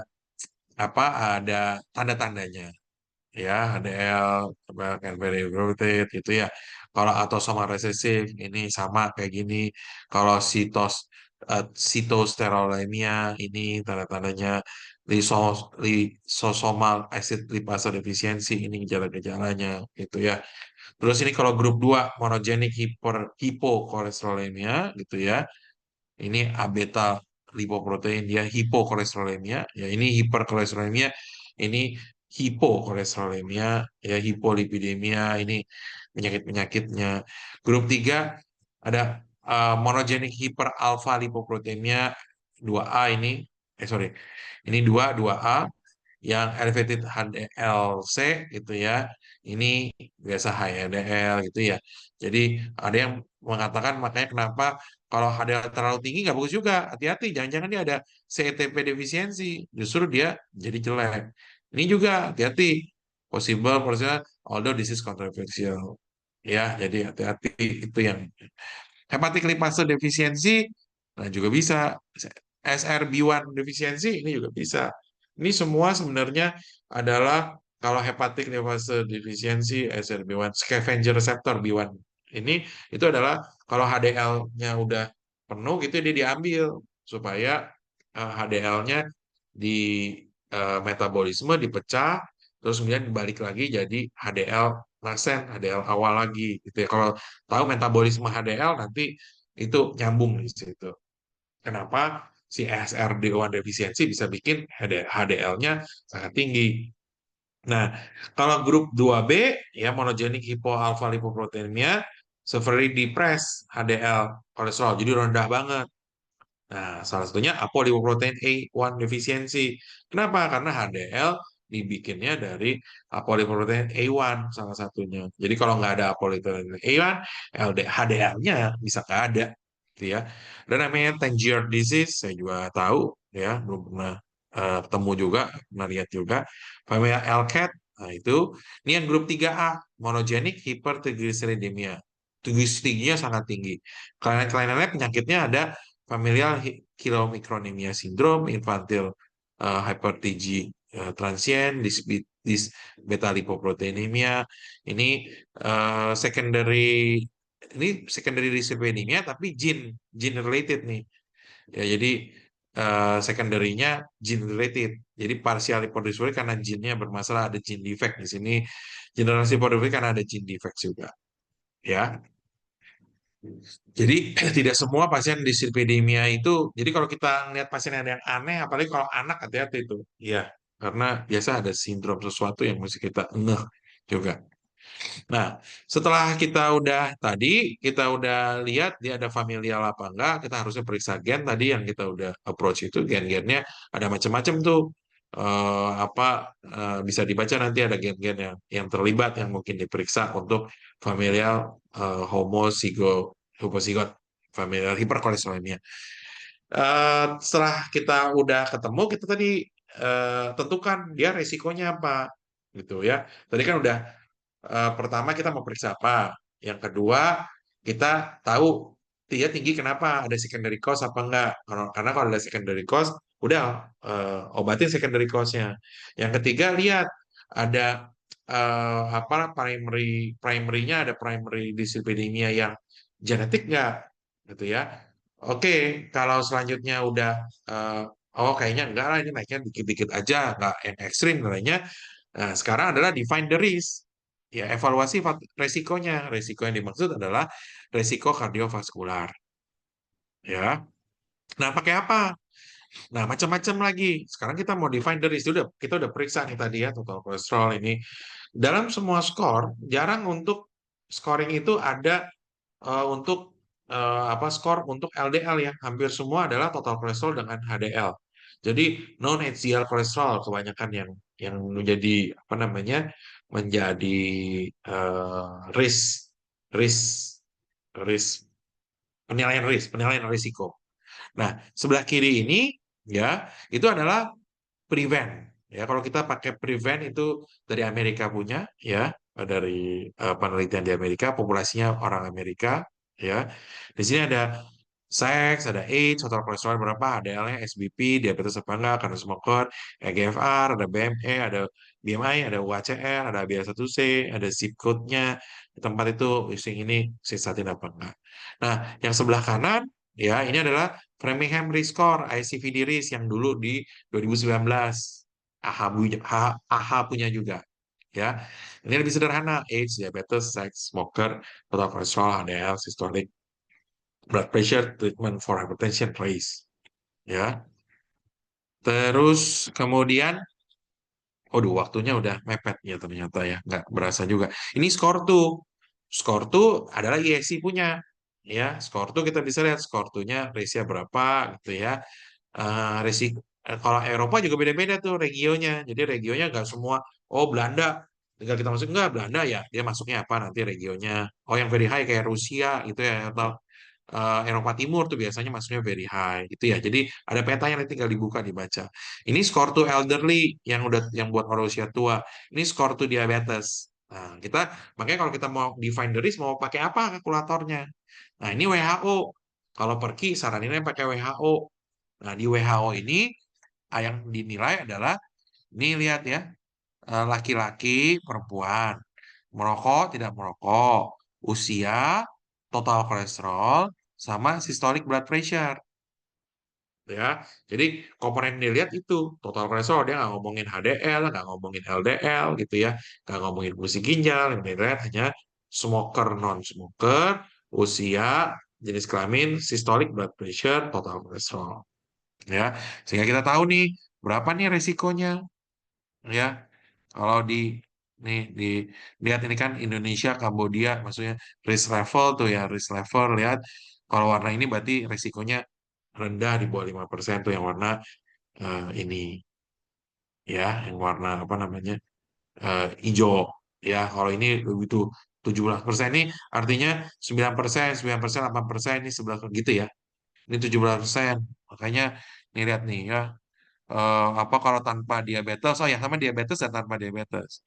apa? Ada tanda-tandanya, ya, HDL and very elevated itu ya. Kalau autosomal resesif ini sama kayak gini. Kalau sitosterolemia ini tanda-tandanya, lisosomal acid lipase deficiency ini gejala-gejalanya gitu ya. Terus ini kalau grup 2 monogenic hipokolesterolemia gitu ya. Ini A beta lipoprotein, dia hipokolesterolemia, ya ini hiperkolesterolemia, ini hipokolesterolemia, ya hipolipidemia, ini penyakit-penyakitnya. Grup 3 ada monogenic hiperalfa lipoproteinemia 2A ini, sorry, ini 2A yang elevated HDL-C gitu ya. Ini biasa high LDL gitu ya. Jadi ada yang mengatakan makanya kenapa kalau HDL terlalu tinggi nggak bagus juga. Hati-hati, jangan-jangan dia ada CETP defisiensi. Justru dia jadi jelek. Ini juga hati-hati. Possible, although this is controversial. Ya, jadi hati-hati itu yang hepatic lipase defisiensi, nah juga bisa. SRB1 defisiensi, ini juga bisa. Ini semua sebenarnya adalah kalau hepatic lipase defisiensi, SRB1, scavenger receptor B1. Ini itu adalah kalau HDL-nya udah penuh gitu dia diambil supaya HDL-nya di metabolisme dipecah terus kemudian balik lagi jadi HDL nasen, HDL awal lagi gitu ya. Kalau tahu metabolisme HDL nanti itu nyambung di situ. Kenapa si SRD1 defisiensi bisa bikin HDL-nya sangat tinggi. Nah, kalau grup 2B ya monogenic hypoalpha-lipoproteinemia severely depressed HDL kolesterol jadi rendah banget. Nah, salah satunya apolipoprotein A1 defisiensi. Kenapa? Karena HDL dibikinnya dari apolipoprotein A1 salah satunya. Jadi kalau nggak ada apolipoprotein A1, HDL-nya bisa nggak ada, gitu ya. Dan namanya Tangier disease, saya juga tahu, ya, belum pernah ketemu juga, pernah lihat juga. Familial Alcat, nah itu, ini yang grup 3A, monogenic hypertriglyceridemia. Triglyceridemia sangat tinggi. Kelainan-kelainannya penyakitnya ada familial chylomicronemia syndrome, infantile hyperTG transient, beta lipoproteinemia. Ini secondary dyslipidemia tapi gene related nih. Ya, jadi secondary-nya gene related. Jadi partial lipodystrophy karena gennya bermasalah, ada gene defect di sini. Generasi lipodystrophy karena ada gene defect juga. Ya, jadi tidak semua pasien dislipidemia itu. Jadi kalau kita lihat pasien ada yang aneh, apalagi kalau anak hati-hati itu. Iya, karena biasa ada sindrom sesuatu yang mesti kita ngeh juga. Nah, setelah kita udah lihat dia ada familial apa enggak, kita harusnya periksa gen tadi yang kita udah approach itu gen-gennya ada macam-macam tuh. Apa bisa dibaca nanti ada gen-gen yang terlibat yang mungkin diperiksa untuk familial homozigot familial hiperkolesterolemia. Setelah kita udah ketemu, kita tadi tentukan dia resikonya apa gitu ya. Tadi kan udah pertama kita mau periksa apa? Yang kedua, kita tahu dia tinggi kenapa, ada secondary cause apa enggak. Karena kalau ada secondary cause, udah obatin secondary cause-nya. Yang ketiga, lihat ada apa primary-nya, ada primary dyslipidemia yang genetik nggak, gitu ya. Oke, kalau selanjutnya udah eh, oh kayaknya enggak lah, ini naiknya dikit-dikit aja, nggak yang ekstrim nilainya. Nah, sekarang adalah define the risk. Ya, evaluasi resikonya. Resiko yang dimaksud adalah resiko kardiovaskular. Ya. Nah, pakai apa? Nah, macam-macam lagi. Sekarang kita mau define the risk. Kita udah periksa nih tadi ya, total kolesterol ini. Dalam semua skor, jarang untuk scoring itu ada untuk apa skor untuk LDL ya. Hampir semua adalah total kolesterol dengan HDL. Jadi non HDL kolesterol kebanyakan yang menjadi apa namanya menjadi risk risk risk penilaian risiko. Nah, sebelah kiri ini ya itu adalah prevent. Ya, kalau kita pakai prevent itu dari Amerika punya, ya, dari penelitian di Amerika, populasinya orang Amerika, ya. Di sini ada seks, ada age, total kolesterol berapa, HDL-nya, SBP, diabetes apa enggak, karena smoker, EGFR, ada BME, ada BMI, ada UHCR, ada HbA1c, ada zip code-nya, tempat itu using ini sistatin apa enggak. Nah, yang sebelah kanan, ya, ini adalah Framingham Risk Score, ICVD Risk yang dulu di 2019. AHA punya juga. Ya, ini lebih sederhana, age, diabetes, seks, smoker, total kolesterol, HDL, systolic, blood pressure, treatment for hypertension, race. Ya, terus kemudian, waduh, waktunya udah mepet ya ternyata ya, nggak berasa juga. Ini skor tuh adalah ISC punya. Ya, skor tuh kita bisa lihat skor tuhnya, race berapa gitu ya. Kalau Eropa juga beda-beda tuh regionya. Jadi regionya nggak semua, oh Belanda, tinggal kita masuk nggak Belanda ya, dia masuknya apa nanti regionya. Oh yang very high kayak Rusia gitu ya, atau Eropa Timur tuh biasanya masuknya very high gitu ya. Jadi ada petanya nanti tinggal dibuka dibaca. Ini skor to elderly yang buat orang usia tua. Ini skor to diabetes. Nah, makanya kalau kita mau define the risk mau pakai apa kalkulatornya? Nah, ini WHO. Kalau pergi saraninnya pakai WHO. Nah, di WHO ini yang dinilai adalah ini lihat ya, laki-laki, perempuan, merokok, tidak merokok, usia, total kolesterol, sama systolic blood pressure. Ya, jadi komponen yang dilihat itu total kolesterol, dia nggak ngomongin HDL, nggak ngomongin LDL gitu ya, nggak ngomongin fungsi ginjal, yang dilihat hanya smoker, non smoker, usia, jenis kelamin, systolic blood pressure, total kolesterol. Ya, sehingga kita tahu nih berapa nih resikonya. Ya, kalau di lihat ini kan Indonesia, Kambodia, maksudnya risk level tuh ya, risk level lihat kalau warna ini berarti resikonya rendah di bawah 5% tuh yang warna ini ya, yang warna apa namanya hijau ya. Kalau ini begitu 17% ini artinya 9%, 9%, 8% ini 11 gitu ya. Ini 17%. Makanya nih lihat nih ya, apa kalau tanpa diabetes, oh ya sama diabetes dan tanpa diabetes.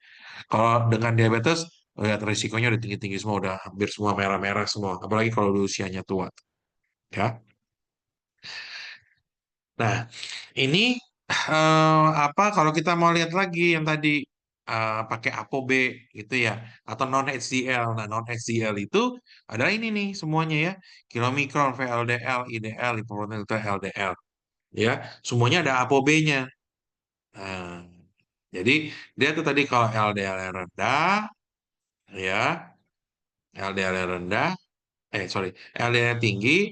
Kalau dengan diabetes, lihat risikonya udah tinggi-tinggi semua, udah hampir semua merah-merah semua. Apalagi kalau di usianya tua, ya. Nah, ini apa kalau kita mau lihat lagi yang tadi pakai ApoB gitu ya, atau non HDL. Nah, non HDL itu adalah ini nih semuanya ya, kilomikron, VLDL, IDL, lipoprotein itu LDL, ya. Semuanya ada ApoB-nya. Nah, jadi dia tuh tadi kalau LDL rendah, ya, LDL rendah, sorry, LDL tinggi,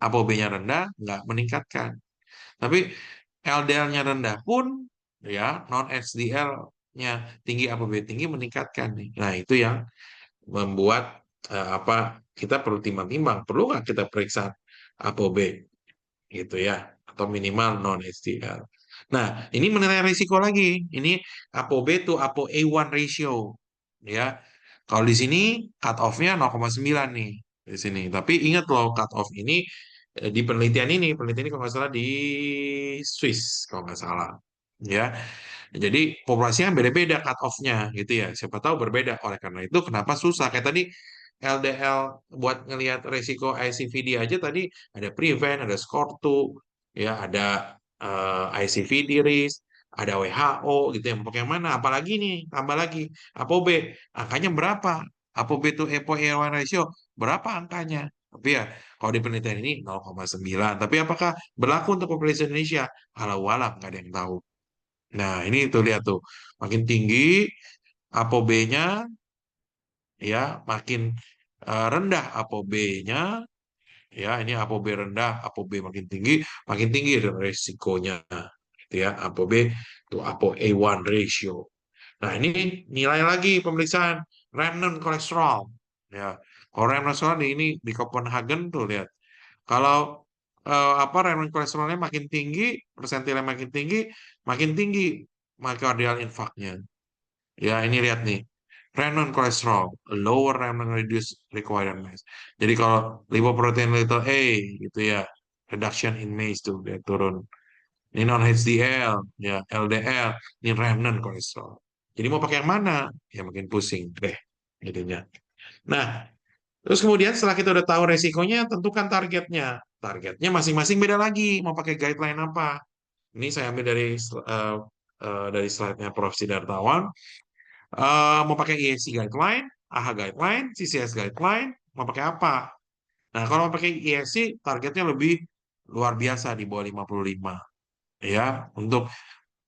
ApoB-nya rendah, nggak meningkatkan. Tapi LDL-nya rendah pun, ya, non HDL-nya tinggi, ApoB tinggi meningkatkan nih. Nah, itu yang membuat apa kita perlu timbang-timbang, perlu nggak kita periksa ApoB gitu ya, atau minimal non HDL. Nah, ini menilai risiko lagi. Ini ApoB to ApoA1 ratio, ya. Kalau di sini cut off-nya 0,9 nih di sini. Tapi ingat loh, cut off ini di penelitian ini kalau nggak salah di Swiss kalau nggak salah, ya. Jadi populasi kan beda-beda cut off-nya gitu ya. Siapa tahu berbeda. Oleh karena itu kenapa susah kayak tadi LDL buat ngelihat resiko ICVD aja tadi ada prevent, ada SCORE 2, ya ada ICVD risk, ada WHO gitu ya. Mau pakai yang mana? Apalagi nih, tambah lagi ApoB, angkanya berapa? ApoB to ApoA1 ratio berapa angkanya? Tapi ya kalau di penelitian ini 0,9. Tapi apakah berlaku untuk populasi Indonesia? Walau alam nggak ada yang tahu. Nah ini tuh lihat tuh, makin tinggi ApoB-nya ya makin rendah ApoB-nya ya ini ApoB rendah, ApoB makin tinggi resikonya gitu ya. ApoB to ApoA1 ratio. Nah, ini nilai lagi pemeriksaan remnant kolesterol ya. Kalau remnant kolesterol ini di Copenhagen tuh lihat. Kalau apa remnant kolesterolnya makin tinggi, persentilnya makin tinggi myocardial infarktnya. Ya, ini lihat nih. Remnant cholesterol, lower remnant reduced required mass. Jadi kalau lipoprotein little A gitu ya, reduction in MACE tuh dia turun. Ini non HDL, ya LDL, ini remnant cholesterol. Jadi mau pakai yang mana? Ya makin pusing deh jadinya. Nah, terus kemudian setelah kita udah tahu resikonya, tentukan targetnya. Targetnya masing-masing beda lagi. Mau pakai guideline apa? Ini saya ambil dari slide-nya Prof. Sidartawan. Mau pakai ESC guideline, AHA guideline, CCS guideline, mau pakai apa? Nah, kalau mau pakai ESC, targetnya lebih luar biasa di bawah 55. Ya, untuk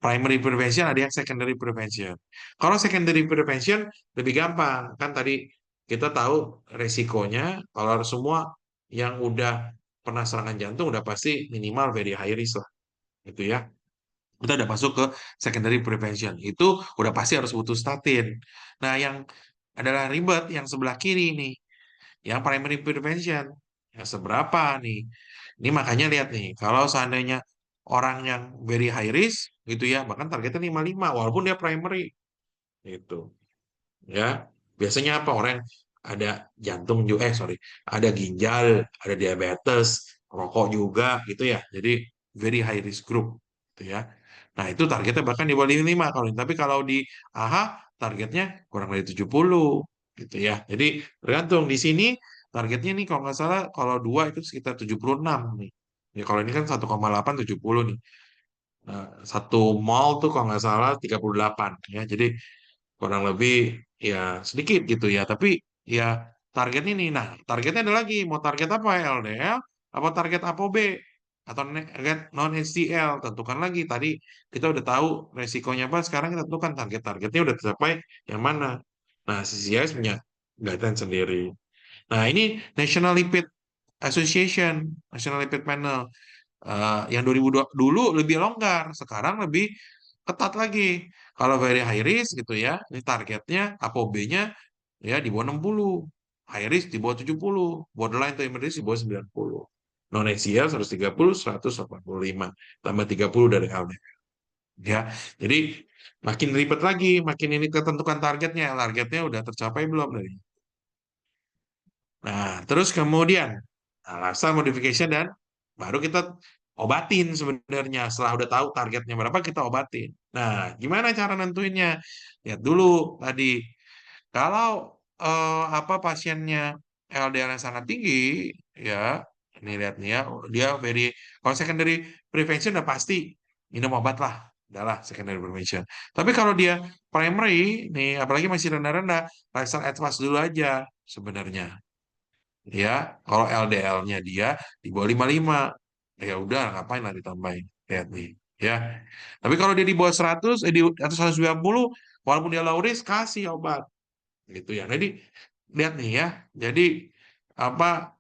primary prevention ada yang secondary prevention. Kalau secondary prevention lebih gampang, kan tadi kita tahu resikonya kalau semua yang udah pernah serangan jantung udah pasti minimal very high risk lah, gitu ya. Kita udah masuk ke secondary prevention. Itu udah pasti harus butuh statin. Nah, yang adalah ribet yang sebelah kiri nih, yang primary prevention. Yang seberapa nih? Ini makanya lihat nih, kalau seandainya orang yang very high risk gitu ya, bahkan targetnya 55 walaupun dia primary gitu. Ya. Biasanya apa orang yang ada jantung juga sorry, ada ginjal, ada diabetes, rokok juga gitu ya. Jadi very high risk group gitu ya. Nah, itu targetnya bahkan di bawah 55 kalau ini. Tapi kalau di AHA targetnya kurang dari 70 gitu ya. Jadi tergantung di sini targetnya nih kalau nggak salah kalau dua itu sekitar 76 nih. Ya kalau ini kan 1,8 70 nih. Nah, satu mall tuh kalau nggak salah 38 ya. Jadi kurang lebih ya sedikit gitu ya. Tapi ya target ini. Nah, targetnya ada lagi. Mau target apa? LDL apa target ApoB? Atau non HDL? Tentukan lagi. Tadi kita udah tahu resikonya apa. Sekarang kita tentukan target-targetnya udah tercapai yang mana. Nah, CCIS punya guideline sendiri. Nah, ini National Lipid Association, National Lipid Panel. Yang 2002 dulu lebih longgar, sekarang lebih ketat lagi. Kalau very high risk gitu ya, ini targetnya ApoB-nya ya di bawah 60, high risk di bawah 70, borderline to emergency di bawah 90. Non HCl 130, 185, tambah 30 dari LDL. Ya, jadi makin ribet lagi, makin ini ketentukan targetnya. Targetnya udah tercapai belum dari. Nah, terus kemudian lifestyle modification dan baru kita obatin sebenarnya. Setelah udah tahu targetnya berapa, kita obatin. Nah, gimana cara nentuinnya? Lihat dulu tadi. Kalau apa pasiennya LDL-nya sangat tinggi, ya ini lihat nih ya, dia very kalau secondary prevention udah pasti minum obat lah, udahlah secondary prevention. Tapi kalau dia primary, nih apalagi masih rendah-rendah, lifestyle advice dulu aja sebenarnya ya kalau LDL-nya dia di bawah 55 ya udah ngapain lah ditambahin lihat nih ya tapi kalau dia di bawah 100 di atas 190 walaupun dia low risk kasih obat gitu ya jadi lihat nih ya jadi apa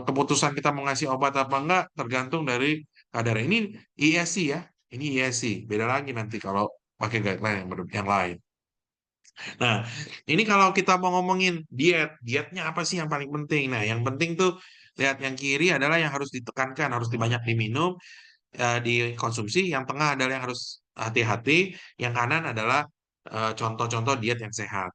keputusan kita mau ngasih obat apa enggak tergantung dari kadar ini ISC ya ini ISC beda lagi nanti kalau pakai guideline yang lain. Nah, ini kalau kita mau ngomongin dietnya apa sih yang paling penting? Nah, yang penting tuh lihat yang kiri adalah yang harus ditekankan, harus dibanyak diminum, dikonsumsi. Yang tengah adalah yang harus hati-hati. Yang kanan adalah contoh-contoh diet yang sehat.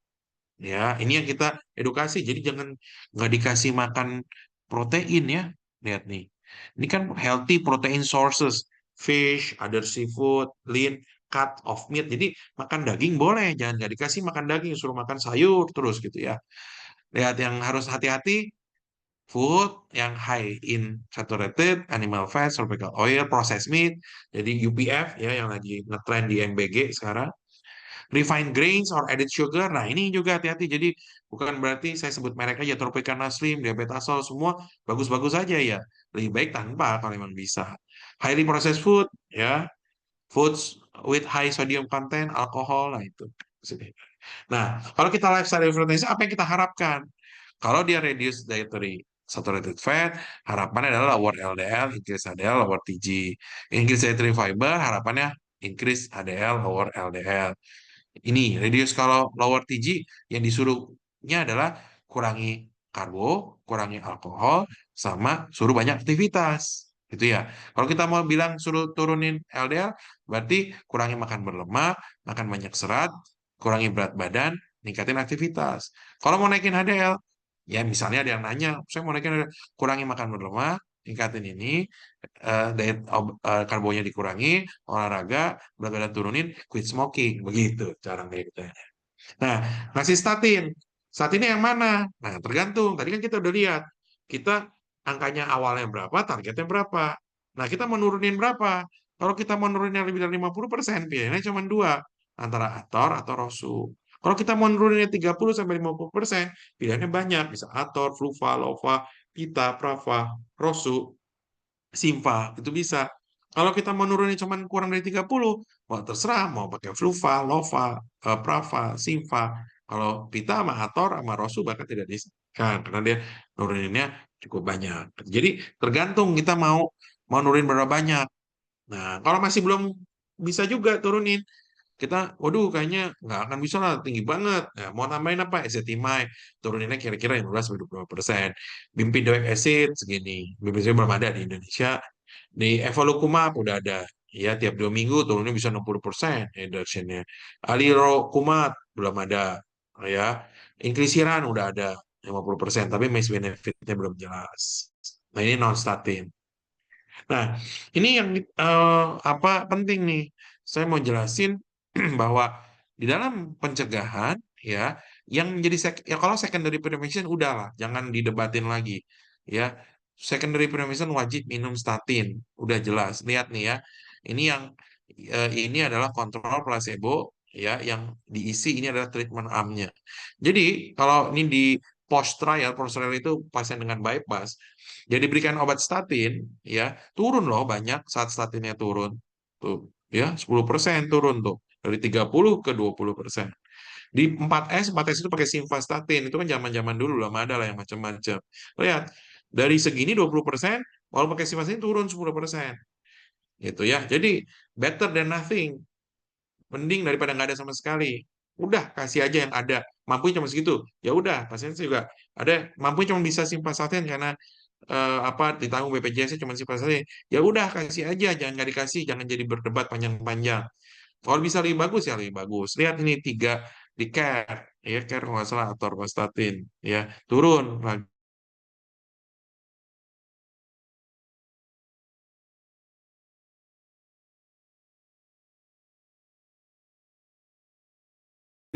Ya, ini yang kita edukasi. Jadi jangan nggak dikasih makan protein ya. Lihat nih. Ini kan healthy protein sources, fish, other seafood, lean, cut of meat. Jadi makan daging boleh, jangan nggak dikasih makan daging, suruh makan sayur terus gitu ya. Lihat yang harus hati-hati, food yang high in saturated animal fat, tropical oil, processed meat, jadi UPF ya yang lagi ngetrend di MBG sekarang. Refined grains or added sugar. Nah, ini juga hati-hati. Jadi bukan berarti saya sebut merek aja Tropicana Slim, Diabetasol semua bagus-bagus aja ya. Lebih baik tanpa kalau memang bisa. Highly processed food ya, foods with high sodium content, alkohol, nah itu. Nah, kalau kita lifestyle influencer, apa yang kita harapkan? Kalau dia reduce dietary saturated fat, harapannya adalah lower LDL, increase HDL, lower TG. Increase dietary fiber, harapannya increase HDL, lower LDL. Ini reduce kalau lower TG yang disuruhnya adalah kurangi karbo, kurangi alkohol, sama suruh banyak aktivitas. Gitu ya. Kalau kita mau bilang suruh turunin LDL, berarti kurangi makan berlemak, makan banyak serat, kurangi berat badan, ningkatin aktivitas. Kalau mau naikin HDL, ya misalnya ada yang nanya, saya mau naikin HDL, kurangi makan berlemak, tingkatin ini, karbonya dikurangi, olahraga, berat badan turunin, quit smoking, begitu cara ngeditanya. Nah, ngasih statin. Statinnya yang mana? Nah, tergantung. Tadi kan kita udah lihat. Kita angkanya awalnya berapa, targetnya berapa. Nah, kita mau nurunin berapa? Kalau kita mau nurunin lebih dari 50%, pilihannya cuma dua. Antara Ator atau Rosu. Kalau kita mau nuruninnya 30-50%, pilihannya banyak. Bisa Ator, Fluva, Lova, Pita, Prava, Rosu, Simva, itu bisa. Kalau kita mau nurunin cuma kurang dari 30, mau terserah mau pakai Fluva, Lova, Prava, Simva. Kalau Pita sama Ator sama Rosu bahkan tidak disarankan karena dia nuruninnya cukup banyak. Jadi tergantung kita mau nurunin berapa banyak. Nah, kalau masih belum bisa juga turunin, kita, waduh kayaknya nggak akan bisa lah, tinggi banget. Nah, mau tambahin apa? Ezetimibe, turuninnya kira-kira 15-20%. Bempedoic acid segini. Bempedoic belum ada di Indonesia. Di Evolucumab udah ada. Ya, tiap 2 minggu turunnya bisa 60% reduction-nya. Alirocumab belum ada. Ya, Inclisiran udah ada 50%, tapi MACE benefit-nya belum jelas. Nah, ini non-statin. Nah, ini yang apa penting nih. Saya mau jelasin bahwa di dalam pencegahan ya, yang menjadi ya kalau secondary prevention udahlah, jangan didebatin lagi. Ya, secondary prevention wajib minum statin, udah jelas. Lihat nih ya, ini yang ini adalah kontrol placebo ya, yang diisi ini adalah treatment armnya. Jadi kalau ini di post trial itu pasien dengan bypass, jadi diberikan obat statin, ya turun loh banyak saat statinnya turun, tuh ya 10% turun tuh dari 30 ke 20%. Di 4S itu pakai simvastatin, itu kan zaman-zaman dulu lah, ada lah yang macam-macam. Lihat, dari segini 20%, walau pakai simvastatin turun 10%. Gitu ya. Jadi better than nothing. Mending daripada nggak ada sama sekali. Udah kasih aja yang ada. Mampunya cuma segitu. Ya udah, pasien juga ada mampunya cuma bisa simvastatin karena apa ditanggung BPJS cuma simvastatin. Ya udah kasih aja, jangan nggak dikasih, jangan jadi berdebat panjang-panjang. Kalau bisa lebih bagus ya lebih bagus. Lihat ini tiga di care, ya care kalau nggak salah atau orvastatin, ya turun lagi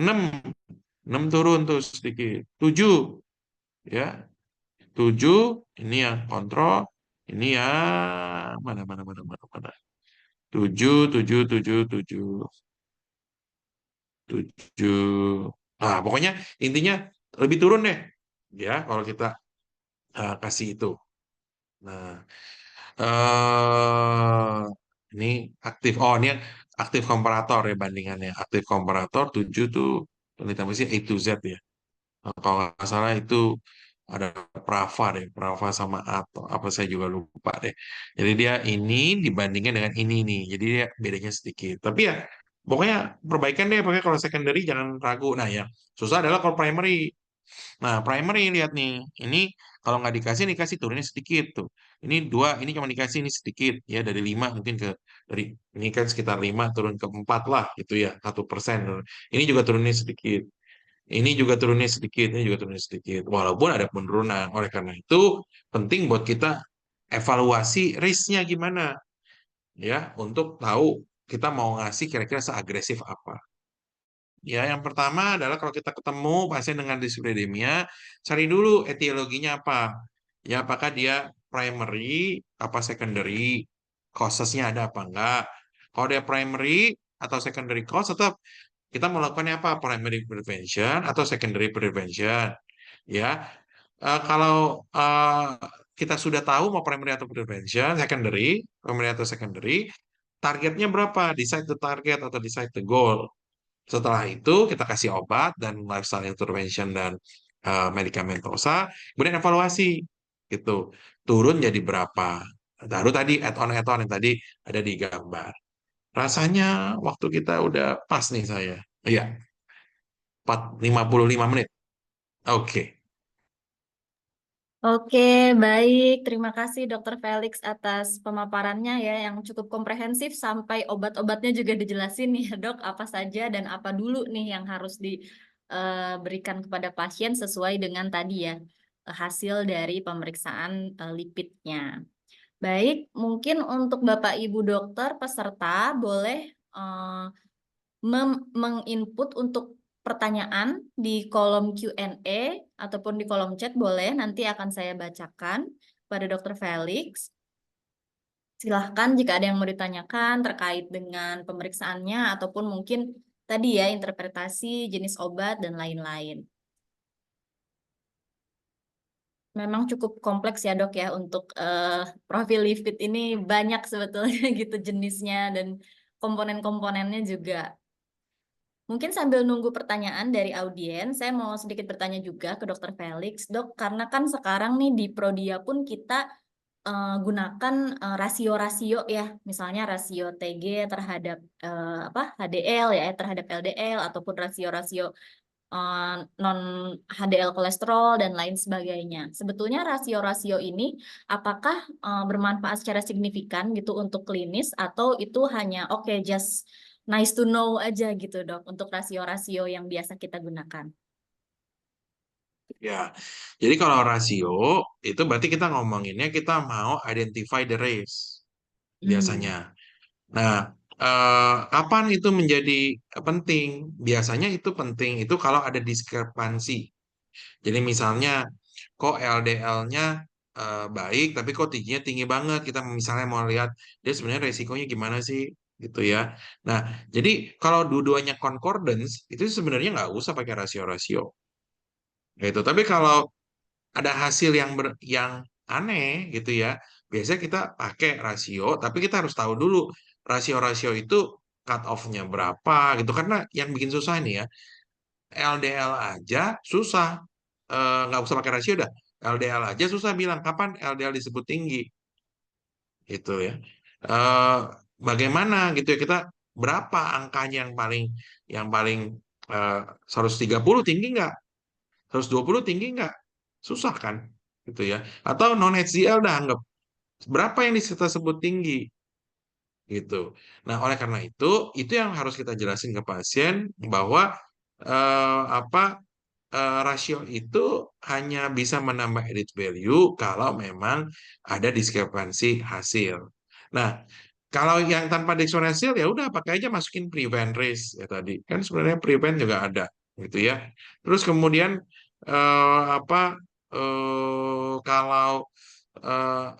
6, 6 turun tuh sedikit. 7 ya 7 ini yang kontrol, ini ya mana. 7 7 7 7 7. Nah, pokoknya intinya lebih turun deh. Ya, kalau kita kasih itu. Nah, ini aktif. Oh, ini aktif komparator ya bandingannya. Aktif komparator 7 tuh penelitian sih A to Z ya. Nah, kalau nggak salah itu ada Prava deh, Prava sama Ato, apa saya juga lupa deh. Jadi dia ini dibandingkan dengan ini nih, jadi dia bedanya sedikit. Tapi ya pokoknya perbaikan deh, pokoknya kalau secondary jangan ragu. Nah ya susah adalah kalau primary. Nah primary lihat nih, ini kalau nggak dikasih turunnya sedikit tuh. Ini dua, ini cuma dikasih ini sedikit ya dari 5 mungkin ke dari ini kan sekitar 5 turun ke 4 lah gitu ya 1%. Ini juga turunnya sedikit. Ini juga turunnya sedikit, ini juga turunnya sedikit. Walaupun ada penurunan. Oleh karena itu, penting buat kita evaluasi risknya gimana. Ya, untuk tahu kita mau ngasih kira-kira seagresif apa. Ya, yang pertama adalah kalau kita ketemu pasien dengan dislipidemia, cari dulu etiologinya apa. Ya, apakah dia primary, apa secondary, causesnya ada apa enggak. Kalau dia primary atau secondary cause, tetap kita melakukannya apa? Primary prevention atau secondary prevention. Ya, kalau kita sudah tahu mau primary atau prevention, primary atau secondary, targetnya berapa? Decide the target atau decide the goal. Setelah itu kita kasih obat dan lifestyle intervention dan medikamentosa, kemudian evaluasi gitu. Turun jadi berapa? Baru tadi add-on yang tadi ada di gambar. Rasanya waktu kita udah pas nih saya. Iya, 55 menit. Oke. Oke, baik. Terima kasih Dokter Felix atas pemaparannya ya yang cukup komprehensif sampai obat-obatnya juga dijelasin nih ya Dok, apa saja dan apa dulu nih yang harus diberikan kepada pasien sesuai dengan tadi ya hasil dari pemeriksaan lipidnya. Baik, mungkin untuk Bapak Ibu dokter peserta boleh eh, menginput untuk pertanyaan di kolom Q&A ataupun di kolom chat boleh, nanti akan saya bacakan pada Dokter Felix. Silahkan jika ada yang mau ditanyakan terkait dengan pemeriksaannya ataupun mungkin tadi ya interpretasi jenis obat dan lain-lain. Memang cukup kompleks ya dok ya untuk profil lipid ini banyak sebetulnya gitu jenisnya dan komponen-komponennya juga. Mungkin sambil nunggu pertanyaan dari audiens, saya mau sedikit bertanya juga ke Dokter Felix, Dok, karena kan sekarang nih di Prodia pun kita gunakan rasio-rasio ya, misalnya rasio TG terhadap apa HDL ya, terhadap LDL ataupun rasio-rasio non HDL kolesterol dan lain sebagainya. Sebetulnya rasio-rasio ini apakah bermanfaat secara signifikan gitu untuk klinis atau itu hanya oke just nice to know aja gitu dok untuk rasio-rasio yang biasa kita gunakan. Ya, jadi kalau rasio itu berarti kita ngomonginnya kita mau identify the race biasanya. Hmm. Nah, kapan itu menjadi penting? Biasanya itu penting itu kalau ada diskrepansi. Jadi misalnya kok LDL-nya baik, tapi kok tingginya tinggi banget. Kita misalnya mau lihat dia sebenarnya resikonya gimana sih, gitu ya. Nah, jadi kalau dua-duanya concordance itu sebenarnya nggak usah pakai rasio-rasio. Gitu. Tapi kalau ada hasil yang aneh gitu ya. Biasanya kita pakai rasio, tapi kita harus tahu dulu rasio-rasio itu cut off-nya berapa gitu. Karena yang bikin susah nih ya, LDL aja susah. Nggak usah pakai rasio dah. LDL aja susah bilang kapan LDL disebut tinggi gitu ya. Eh, Bagaimana gitu ya kita berapa angkanya yang paling eh, 130 tinggi nggak? 120 tinggi nggak? Susah kan? Gitu ya. Atau non HDL dah anggap. Berapa yang kita sebut tinggi? Gitu. Nah, oleh karena itu yang harus kita jelasin ke pasien bahwa apa rasio itu hanya bisa menambah edit value kalau memang ada diskrepansi hasil. Nah, kalau yang tanpa diskrepansi hasil ya udah pakai aja masukin prevent risk ya tadi. Kan sebenarnya prevent juga ada gitu ya. Terus kemudian apa kalau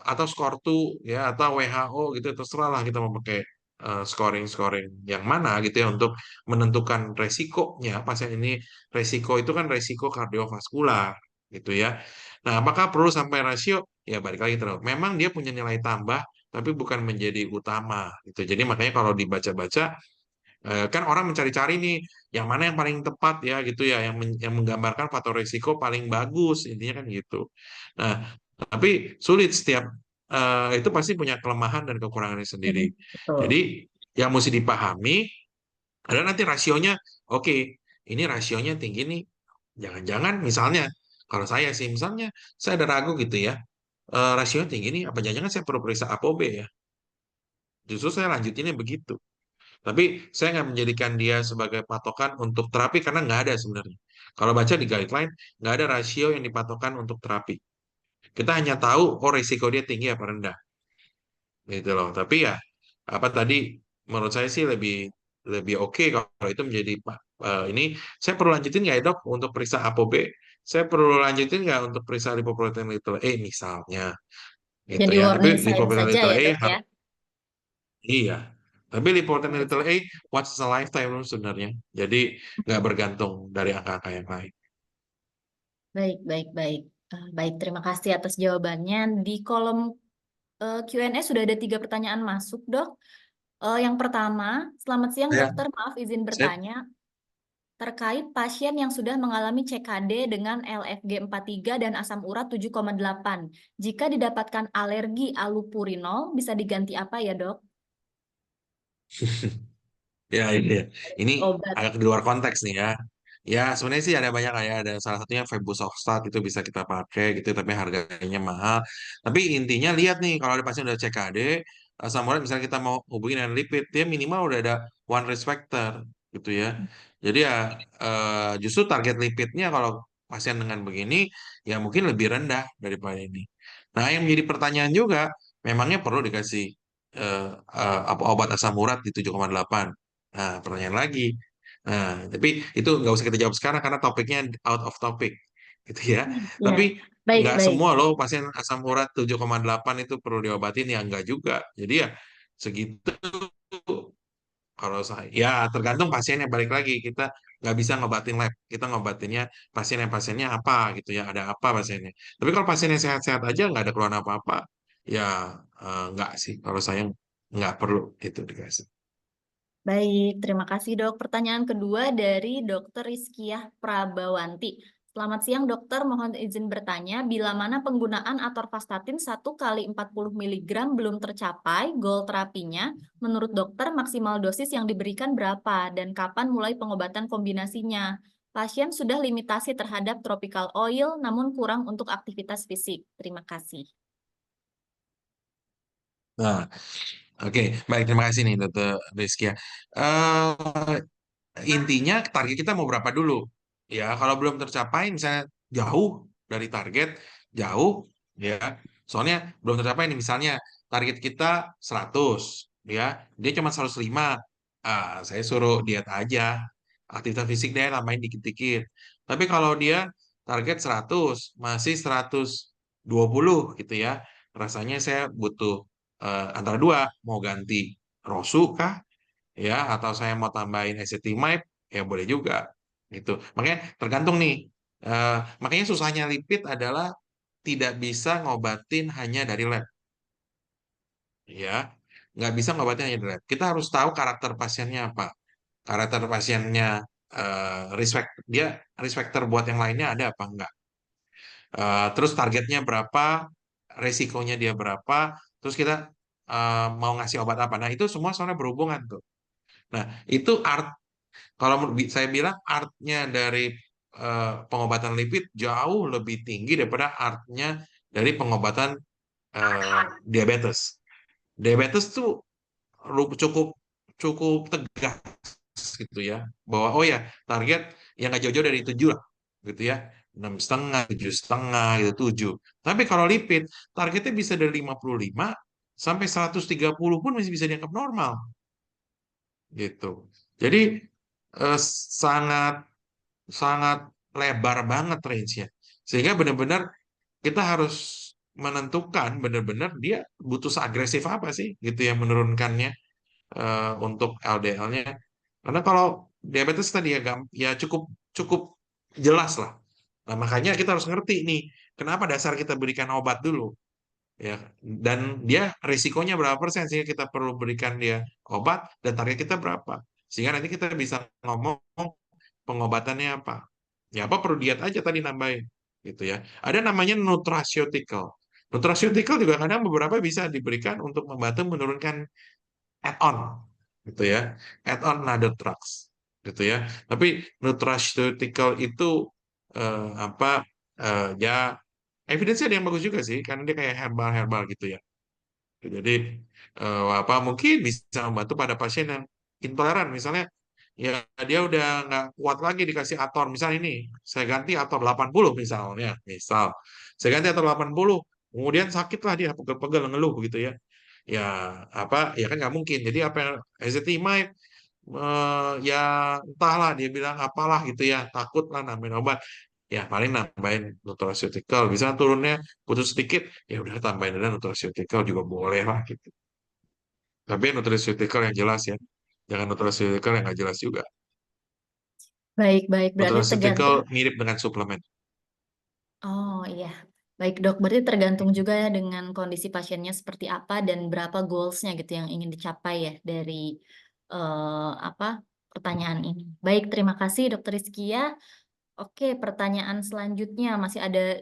atau skor 2 ya atau WHO gitu terserah lah kita mau pakai scoring-scoring yang mana gitu ya untuk menentukan resikonya pasien ini resiko itu kan resiko kardiovaskular gitu ya. Nah, apakah perlu sampai rasio? Ya balik lagi terus. Memang dia punya nilai tambah tapi bukan menjadi utama gitu. Jadi makanya kalau dibaca-baca kan orang mencari-cari nih yang mana yang paling tepat ya gitu ya yang menggambarkan faktor risiko paling bagus intinya kan gitu. Nah, tapi sulit setiap itu pasti punya kelemahan dan kekurangannya sendiri. Hmm, betul. Jadi yang mesti dipahami adalah nanti rasionya oke, ini rasionya tinggi nih. Jangan-jangan misalnya kalau saya sih misalnya saya ada ragu gitu ya. Rasionya tinggi nih apa jangan-jangan saya perlu periksa ApoB ya. Justru saya lanjutinnya begitu. Tapi saya nggak menjadikan dia sebagai patokan untuk terapi karena nggak ada sebenarnya. Kalau baca di guideline, nggak ada rasio yang dipatokan untuk terapi. Kita hanya tahu, oh risiko dia tinggi apa rendah. Gitu loh. Tapi ya, apa tadi, menurut saya sih lebih lebih oke kalau itu menjadi ini saya perlu lanjutin nggak ya dok untuk periksa ApoB? Saya perlu lanjutin nggak untuk periksa lipoprotein little E misalnya, gitu Jadi ya. Tapi warning sign lipoprotein saja little ya E dok ya. harus iya. Tapi lipoprotein Baik, little A once a lifetime loh sebenarnya. Jadi nggak bergantung dari angka-angka yang lain. baik, baik, baik. Baik, terima kasih atas jawabannya. Di kolom Q&A sudah ada 3 pertanyaan masuk, dok. Yang pertama, selamat siang Ya, dokter, maaf izin sip. bertanya. Terkait pasien yang sudah mengalami CKD dengan LFG 43 dan asam urat 7,8. Jika didapatkan alergi allopurinol, bisa diganti apa ya, dok? Ya, ini ya. Ini Obat. agak di luar konteks nih ya. Ya, sebenarnya sih ada banyak ya. Ada salah satunya Febusoxstat itu bisa kita pakai gitu, tapi harganya mahal. Tapi intinya lihat nih, kalau ada pasien udah CKD, asam urat misalnya kita mau hubungin dengan lipid, dia minimal udah ada one risk factor gitu ya. Jadi ya justru target lipidnya kalau pasien dengan begini ya mungkin lebih rendah daripada ini. Nah, yang menjadi pertanyaan juga, memangnya perlu dikasih eh, apa obat asam urat di 7,8? Nah, pertanyaan lagi. Nah, tapi itu nggak usah kita jawab sekarang karena topiknya out of topic, gitu ya. Ya, Tapi baik, nggak baik. semua loh pasien asam urat 7,8 itu perlu diobatin, ya nggak juga. Jadi ya segitu kalau saya. Ya tergantung pasiennya, balik lagi. Kita nggak bisa ngobatin lab. Kita ngobatinnya pasiennya apa gitu ya. Ada apa pasiennya. Tapi kalau pasiennya sehat-sehat aja, nggak ada keluhan apa-apa, ya nggak sih. Kalau saya nggak perlu itu dikasih. Baik, terima kasih dok. Pertanyaan kedua dari Dr. Rizkiah Prabawanti. Selamat siang dokter, mohon izin bertanya, bila mana penggunaan atorvastatin 1 kali 40 mg belum tercapai goal terapinya, menurut dokter maksimal dosis yang diberikan berapa dan kapan mulai pengobatan kombinasinya? Pasien sudah limitasi terhadap tropical oil namun kurang untuk aktivitas fisik. Terima kasih. Nah, oke, baik, terima kasih nih Dokter Rizky ya. Eh, Intinya target kita mau berapa dulu? Ya, kalau belum tercapai, misalnya jauh dari target, jauh, ya. Soalnya belum tercapai nih, misalnya target kita 100, ya. Dia cuma 105. Saya suruh diet aja. Aktivitas fisik dia tambahin dikit-dikit. Tapi kalau dia target 100, masih 120 gitu ya. Rasanya saya butuh antara dua, mau ganti Rosu kah? Ya, atau saya mau tambahin acetamide, ya boleh juga gitu. Makanya tergantung nih. Makanya susahnya lipid adalah tidak bisa ngobatin hanya dari lab, ya. Nggak bisa ngobatin hanya dari lab. Kita harus tahu karakter pasiennya apa. Karakter pasiennya dia risk factor buat yang lainnya ada apa enggak. Terus targetnya berapa, resikonya dia berapa, terus kita mau ngasih obat apa. Nah, itu semua soalnya berhubungan tuh. Nah, itu kalau saya bilang artnya dari pengobatan lipid jauh lebih tinggi daripada artnya dari pengobatan diabetes. Diabetes tuh cukup cukup tegas gitu ya, bahwa oh ya target yang nggak jauh-jauh dari 7 lah, gitu ya, 6,5, 7,5 gitu, 7. Tapi kalau lipid targetnya bisa dari 55 sampai 130 pun masih bisa dianggap normal gitu. Jadi eh, sangat sangat lebar banget range-nya. Sehingga benar-benar kita harus menentukan benar-benar dia butuh seagresif apa sih gitu ya menurunkannya untuk LDL-nya. Karena kalau diabetes tadi ya, ya cukup cukup jelas lah. Nah, makanya kita harus ngerti nih, kenapa dasar kita berikan obat dulu ya, dan dia risikonya berapa persen sehingga kita perlu berikan dia obat dan target kita berapa. Sehingga nanti kita bisa ngomong pengobatannya apa? Ya apa perlu diet aja tadi nambahin gitu ya. Ada namanya nutraceutical. Nutraceutical juga kadang beberapa bisa diberikan untuk membantu menurunkan add-on gitu ya. Add-on other drugs gitu ya. Tapi nutraceutical itu apa ya evidence ada yang bagus juga sih karena dia kayak herbal-herbal gitu ya. Jadi apa mungkin bisa membantu pada pasien yang intoleran misalnya, ya dia udah nggak kuat lagi dikasih Ator misal ini, saya ganti Ator 80 misalnya, saya ganti Ator 80, kemudian sakit lah dia pegel-pegel ngeluh gitu ya, ya apa ya kan nggak mungkin, jadi apa yang ezetimibe ya entahlah dia bilang apalah gitu ya, takut lah nambahin obat. Ya paling nambahin nutraceutical, bisa turunnya putus sedikit, ya udah tambahin aja nutraceutical juga boleh lah gitu. Tapi nutraceutical yang jelas ya, jangan nutraceutical yang nggak jelas juga. Baik, baik. Berarti Nutraceutical tergantung. mirip dengan suplemen. Oh iya, baik dok. Berarti tergantung juga ya dengan kondisi pasiennya seperti apa dan berapa goalsnya gitu yang ingin dicapai ya dari apa pertanyaan ini. Baik, terima kasih dokter Rizkia. Oke, pertanyaan selanjutnya masih ada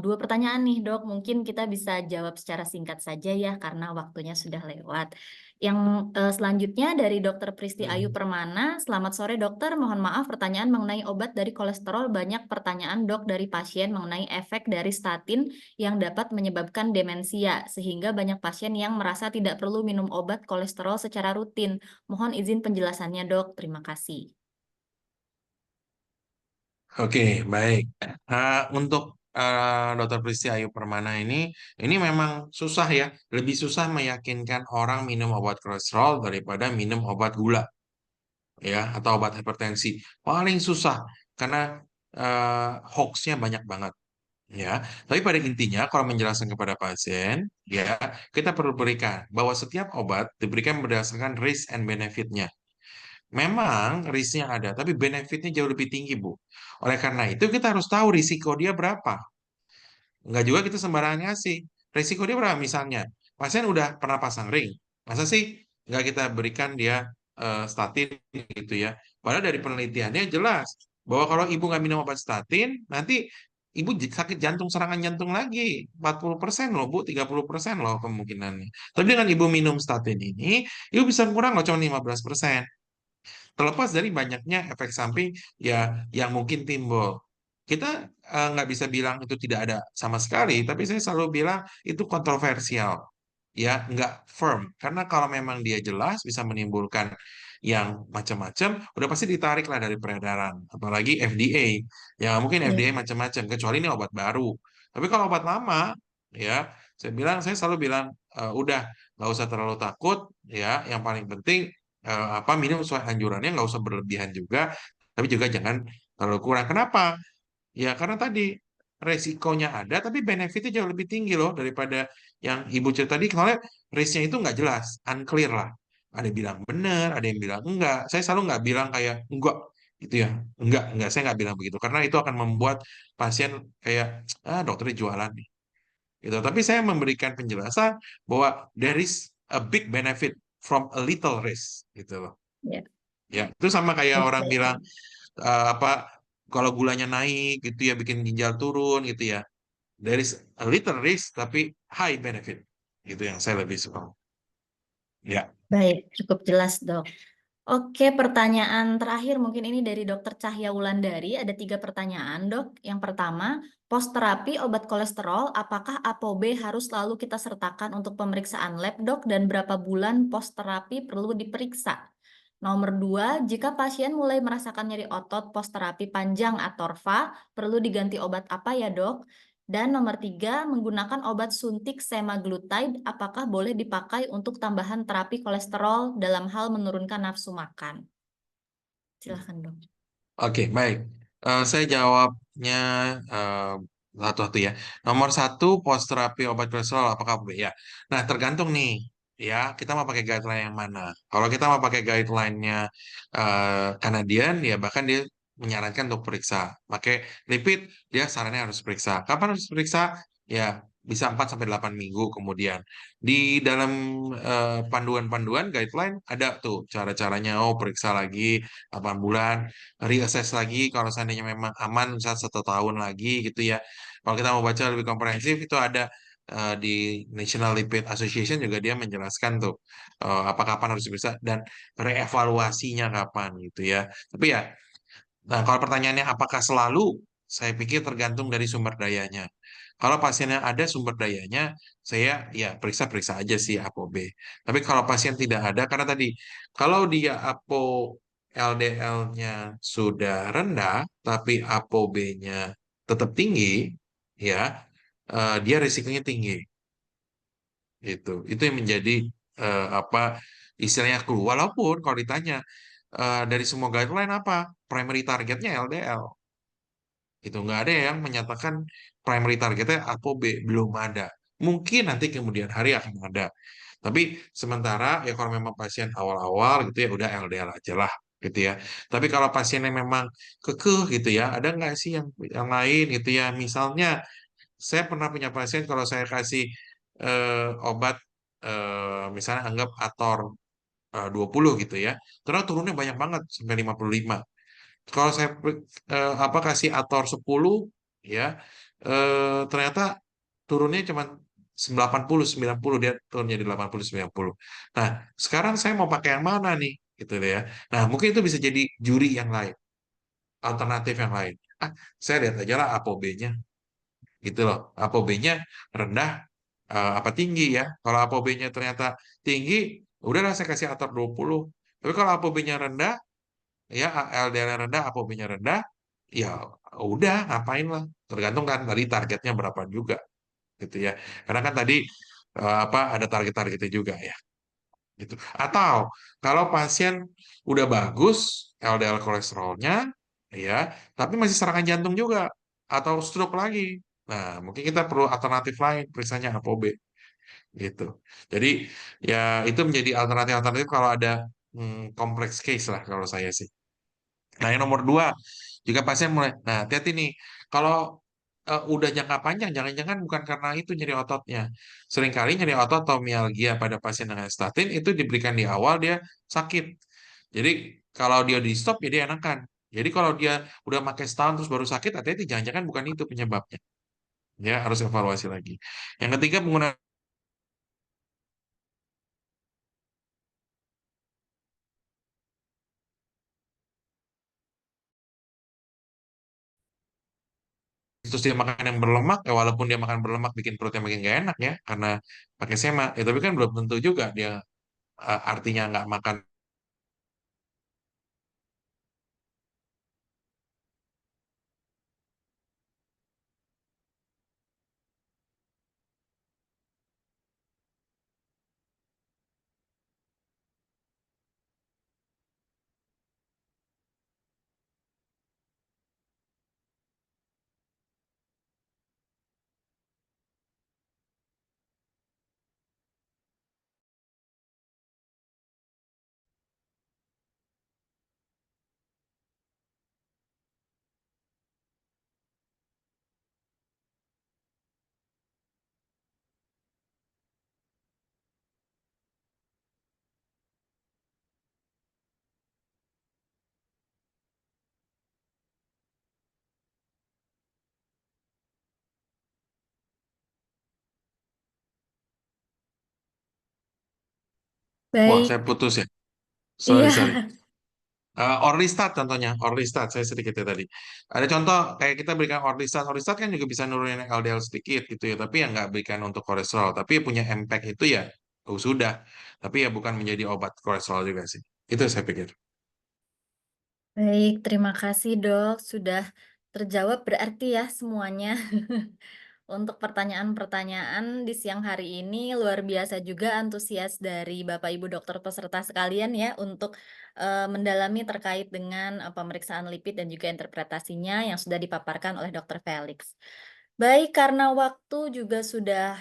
dua pertanyaan nih, Dok. Mungkin kita bisa jawab secara singkat saja ya, karena waktunya sudah lewat. Yang selanjutnya dari Dokter Pristi Ayu Hmm. Permana. Selamat sore, Dokter. Mohon maaf, pertanyaan mengenai obat dari kolesterol. Banyak pertanyaan, Dok, dari pasien mengenai efek dari statin yang dapat menyebabkan demensia, sehingga banyak pasien yang merasa tidak perlu minum obat kolesterol secara rutin. Mohon izin penjelasannya, Dok. Terima kasih. Oke, baik. Untuk Dokter Pristi Ayu Permana ini memang susah ya. Lebih susah meyakinkan orang minum obat kolesterol daripada minum obat gula, ya, atau obat hipertensi. Paling susah karena hoaxnya banyak banget, ya. Tapi pada intinya, kalau menjelaskan kepada pasien, ya, kita perlu berikan bahwa setiap obat diberikan berdasarkan risk and benefitnya. Memang risknya ada, tapi benefitnya jauh lebih tinggi, Bu. Oleh karena itu, kita harus tahu risiko dia berapa. Nggak juga kita sembarangan ngasih. Risiko dia berapa misalnya? Pasien udah pernah pasang ring. Masa sih nggak kita berikan dia statin gitu ya. Padahal dari penelitiannya jelas bahwa kalau ibu nggak minum obat statin, nanti ibu sakit jantung, serangan jantung lagi. 40% loh, Bu. 30% loh kemungkinannya. Tapi dengan ibu minum statin ini, ibu bisa kurang loh, cuma 15%. Terlepas dari banyaknya efek samping ya yang mungkin timbul. Kita nggak bisa bilang itu tidak ada sama sekali, tapi saya selalu bilang itu kontroversial, ya nggak firm. Karena kalau memang dia jelas bisa menimbulkan yang macam-macam, udah pasti ditarik lah dari peredaran. Apalagi FDA, ya mungkin Ya, FDA macam-macam, kecuali ini obat baru. Tapi kalau obat lama, ya saya selalu bilang udah nggak usah terlalu takut, ya. Yang paling penting apa minum sesuai anjurannya, nggak usah berlebihan juga, tapi juga jangan terlalu kurang. Kenapa? Ya karena tadi resikonya ada, tapi benefitnya jauh lebih tinggi loh daripada yang ibu cerita tadi. Soalnya risknya itu nggak jelas, unclear lah. Ada yang bilang benar, ada yang bilang enggak. Saya selalu nggak bilang kayak enggak gitu ya. Enggak, saya nggak bilang begitu karena itu akan membuat pasien kayak dokternya jualan nih. Gitu. Tapi saya memberikan penjelasan bahwa there is a big benefit from a little risk gitu loh. ya. Ya, itu sama kayak Baik, orang baik, bilang baik. apa kalau gulanya naik gitu ya bikin ginjal turun gitu ya. There is a little risk tapi high benefit. Gitu yang saya lebih suka. Ya. Baik, cukup jelas, Dok. Oke, pertanyaan terakhir mungkin ini dari Dokter Cahya Wulandari. Ada tiga pertanyaan, Dok. Yang pertama, post terapi obat kolesterol, apakah ApoB harus selalu kita sertakan untuk pemeriksaan lab, Dok? Dan berapa bulan post terapi perlu diperiksa? Nomor dua, jika pasien mulai merasakan nyeri otot post terapi panjang atorva, perlu diganti obat apa ya, Dok? Dan nomor tiga, menggunakan obat suntik semaglutide, apakah boleh dipakai untuk tambahan terapi kolesterol dalam hal menurunkan nafsu makan? Silahkan, Dok. Oke, baik. Saya jawabnya eh, satu-satu ya. Nomor satu, post terapi obat kolesterol apakah boleh ya? Nah, tergantung nih, ya kita mau pakai guideline yang mana. Kalau kita mau pakai guideline-nya Kanadian, ya bahkan dia menyarankan untuk periksa. Pakai lipid, dia sarannya harus periksa. Kapan harus periksa? Ya, bisa 4 sampai 8 minggu kemudian. Di dalam panduan-panduan guideline ada tuh cara-caranya. Oh, periksa lagi 8 bulan, reassess lagi kalau seandainya memang aman misal 1 tahun lagi gitu ya. Kalau kita mau baca lebih komprehensif itu ada di National Lipid Association juga dia menjelaskan tuh apa kapan harus diperiksa dan reevaluasinya kapan gitu ya. Tapi ya, nah kalau pertanyaannya apakah selalu, saya pikir tergantung dari sumber dayanya. Kalau pasiennya ada sumber dayanya, saya ya periksa-periksa aja sih ApoB. Tapi kalau pasien tidak ada, karena tadi kalau dia APO LDL-nya sudah rendah, tapi ApoB-nya tetap tinggi, ya dia risikonya tinggi. Itu yang menjadi apa istilahnya clue. Walaupun kalau ditanya, dari semua guideline apa? Primary targetnya LDL. Itu nggak ada yang menyatakan primary targetnya ApoB, belum ada. Mungkin nanti kemudian hari akan ada. Tapi sementara ya kalau memang pasien awal-awal gitu ya udah LDL aja lah gitu ya. Tapi kalau pasien yang memang kekeh gitu ya, ada nggak sih yang lain gitu ya? Misalnya saya pernah punya pasien kalau saya kasih obat misalnya anggap Ator 20 gitu ya, terus turunnya banyak banget sampai 55. Kalau saya apa kasih Ator 10 ya, ternyata turunnya cuma 80 90, dia turunnya di 80 90. Nah, sekarang saya mau pakai yang mana nih? Gitu deh ya. Nah, mungkin itu bisa jadi juri yang lain, alternatif yang lain. Ah, saya lihat aja lah ApoB-nya gitu loh. ApoB-nya rendah apa tinggi ya. Kalau ApoB-nya ternyata tinggi, udahlah saya kasih Ator 20. Tapi kalau ApoB-nya rendah, ya LDL rendah, ApoB-nya rendah, ya udah ngapain lah. Tergantung kan tadi targetnya berapa juga gitu ya. Karena kan tadi apa ada target-targetnya juga ya. Gitu. Atau kalau pasien udah bagus LDL kolesterolnya, ya, tapi masih serangan jantung juga atau stroke lagi. Nah, mungkin kita perlu alternatif lain, periksanya ApoB gitu. Jadi ya itu menjadi alternatif-alternatif kalau ada kompleks case lah kalau saya sih. Nah, yang nomor dua, jika pasien mulai, nah hati-hati nih, kalau udah jangka panjang, jangan-jangan bukan karena itu nyeri ototnya. Seringkali nyeri otot atau mialgia pada pasien dengan statin itu diberikan di awal dia sakit. Jadi kalau dia di stop, ya dia enakan. Jadi kalau dia udah pakai setahun terus baru sakit, hati-hati, jangan-jangan bukan itu penyebabnya. Ya harus evaluasi lagi. Yang ketiga, penggunaan terus dia makan yang berlemak, ya walaupun dia makan berlemak bikin perutnya makin gak enak ya, karena pakai sema. Ya tapi kan belum tentu juga dia artinya nggak makan. Wah, Baik, saya putus ya. iya. Sorry, sorry. Orlistat contohnya, Orlistat saya sedikit ya tadi. Ada contoh kayak kita berikan Orlistat, Orlistat kan juga bisa nurunin LDL sedikit gitu ya, tapi yang nggak berikan untuk kolesterol, tapi punya impact itu ya, oh sudah. Tapi ya bukan menjadi obat kolesterol juga sih. Itu saya pikir. Baik, terima kasih dok. Sudah terjawab berarti ya semuanya. Untuk pertanyaan-pertanyaan di siang hari ini luar biasa juga antusias dari Bapak Ibu dokter peserta sekalian ya untuk mendalami terkait dengan pemeriksaan lipid dan juga interpretasinya yang sudah dipaparkan oleh Dokter Felix. Baik, karena waktu juga sudah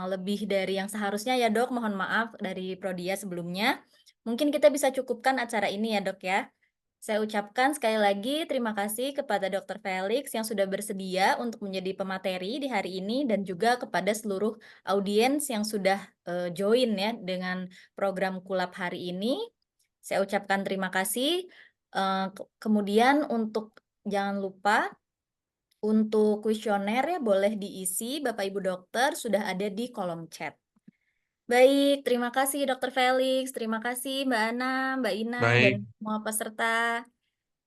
lebih dari yang seharusnya ya dok, mohon maaf dari Prodia sebelumnya. Mungkin kita bisa cukupkan acara ini ya dok ya. Saya ucapkan sekali lagi terima kasih kepada Dokter Felix yang sudah bersedia untuk menjadi pemateri di hari ini dan juga kepada seluruh audiens yang sudah join ya dengan program Kulap hari ini. Saya ucapkan terima kasih. Kemudian untuk jangan lupa untuk kuesioner ya boleh diisi Bapak Ibu dokter sudah ada di kolom chat. Baik, terima kasih Dokter Felix, terima kasih Mbak Ana, Mbak Ina, dan Baik, semua peserta.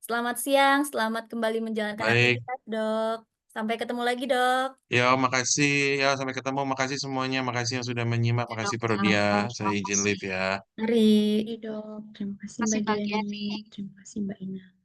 Selamat siang, selamat kembali menjalankan baik. aktivitas, Dok. Sampai ketemu lagi, Dok. Ya, makasih. Ya, sampai ketemu. Makasih semuanya. Makasih yang sudah menyimak. Ya dok, Makasih Prodia. Saya sama-sama. izin Makasih. live ya. Mari. Iya dok, terima kasih Makasih Mbak Pak Diani, Diani. terima kasih Mbak Ina.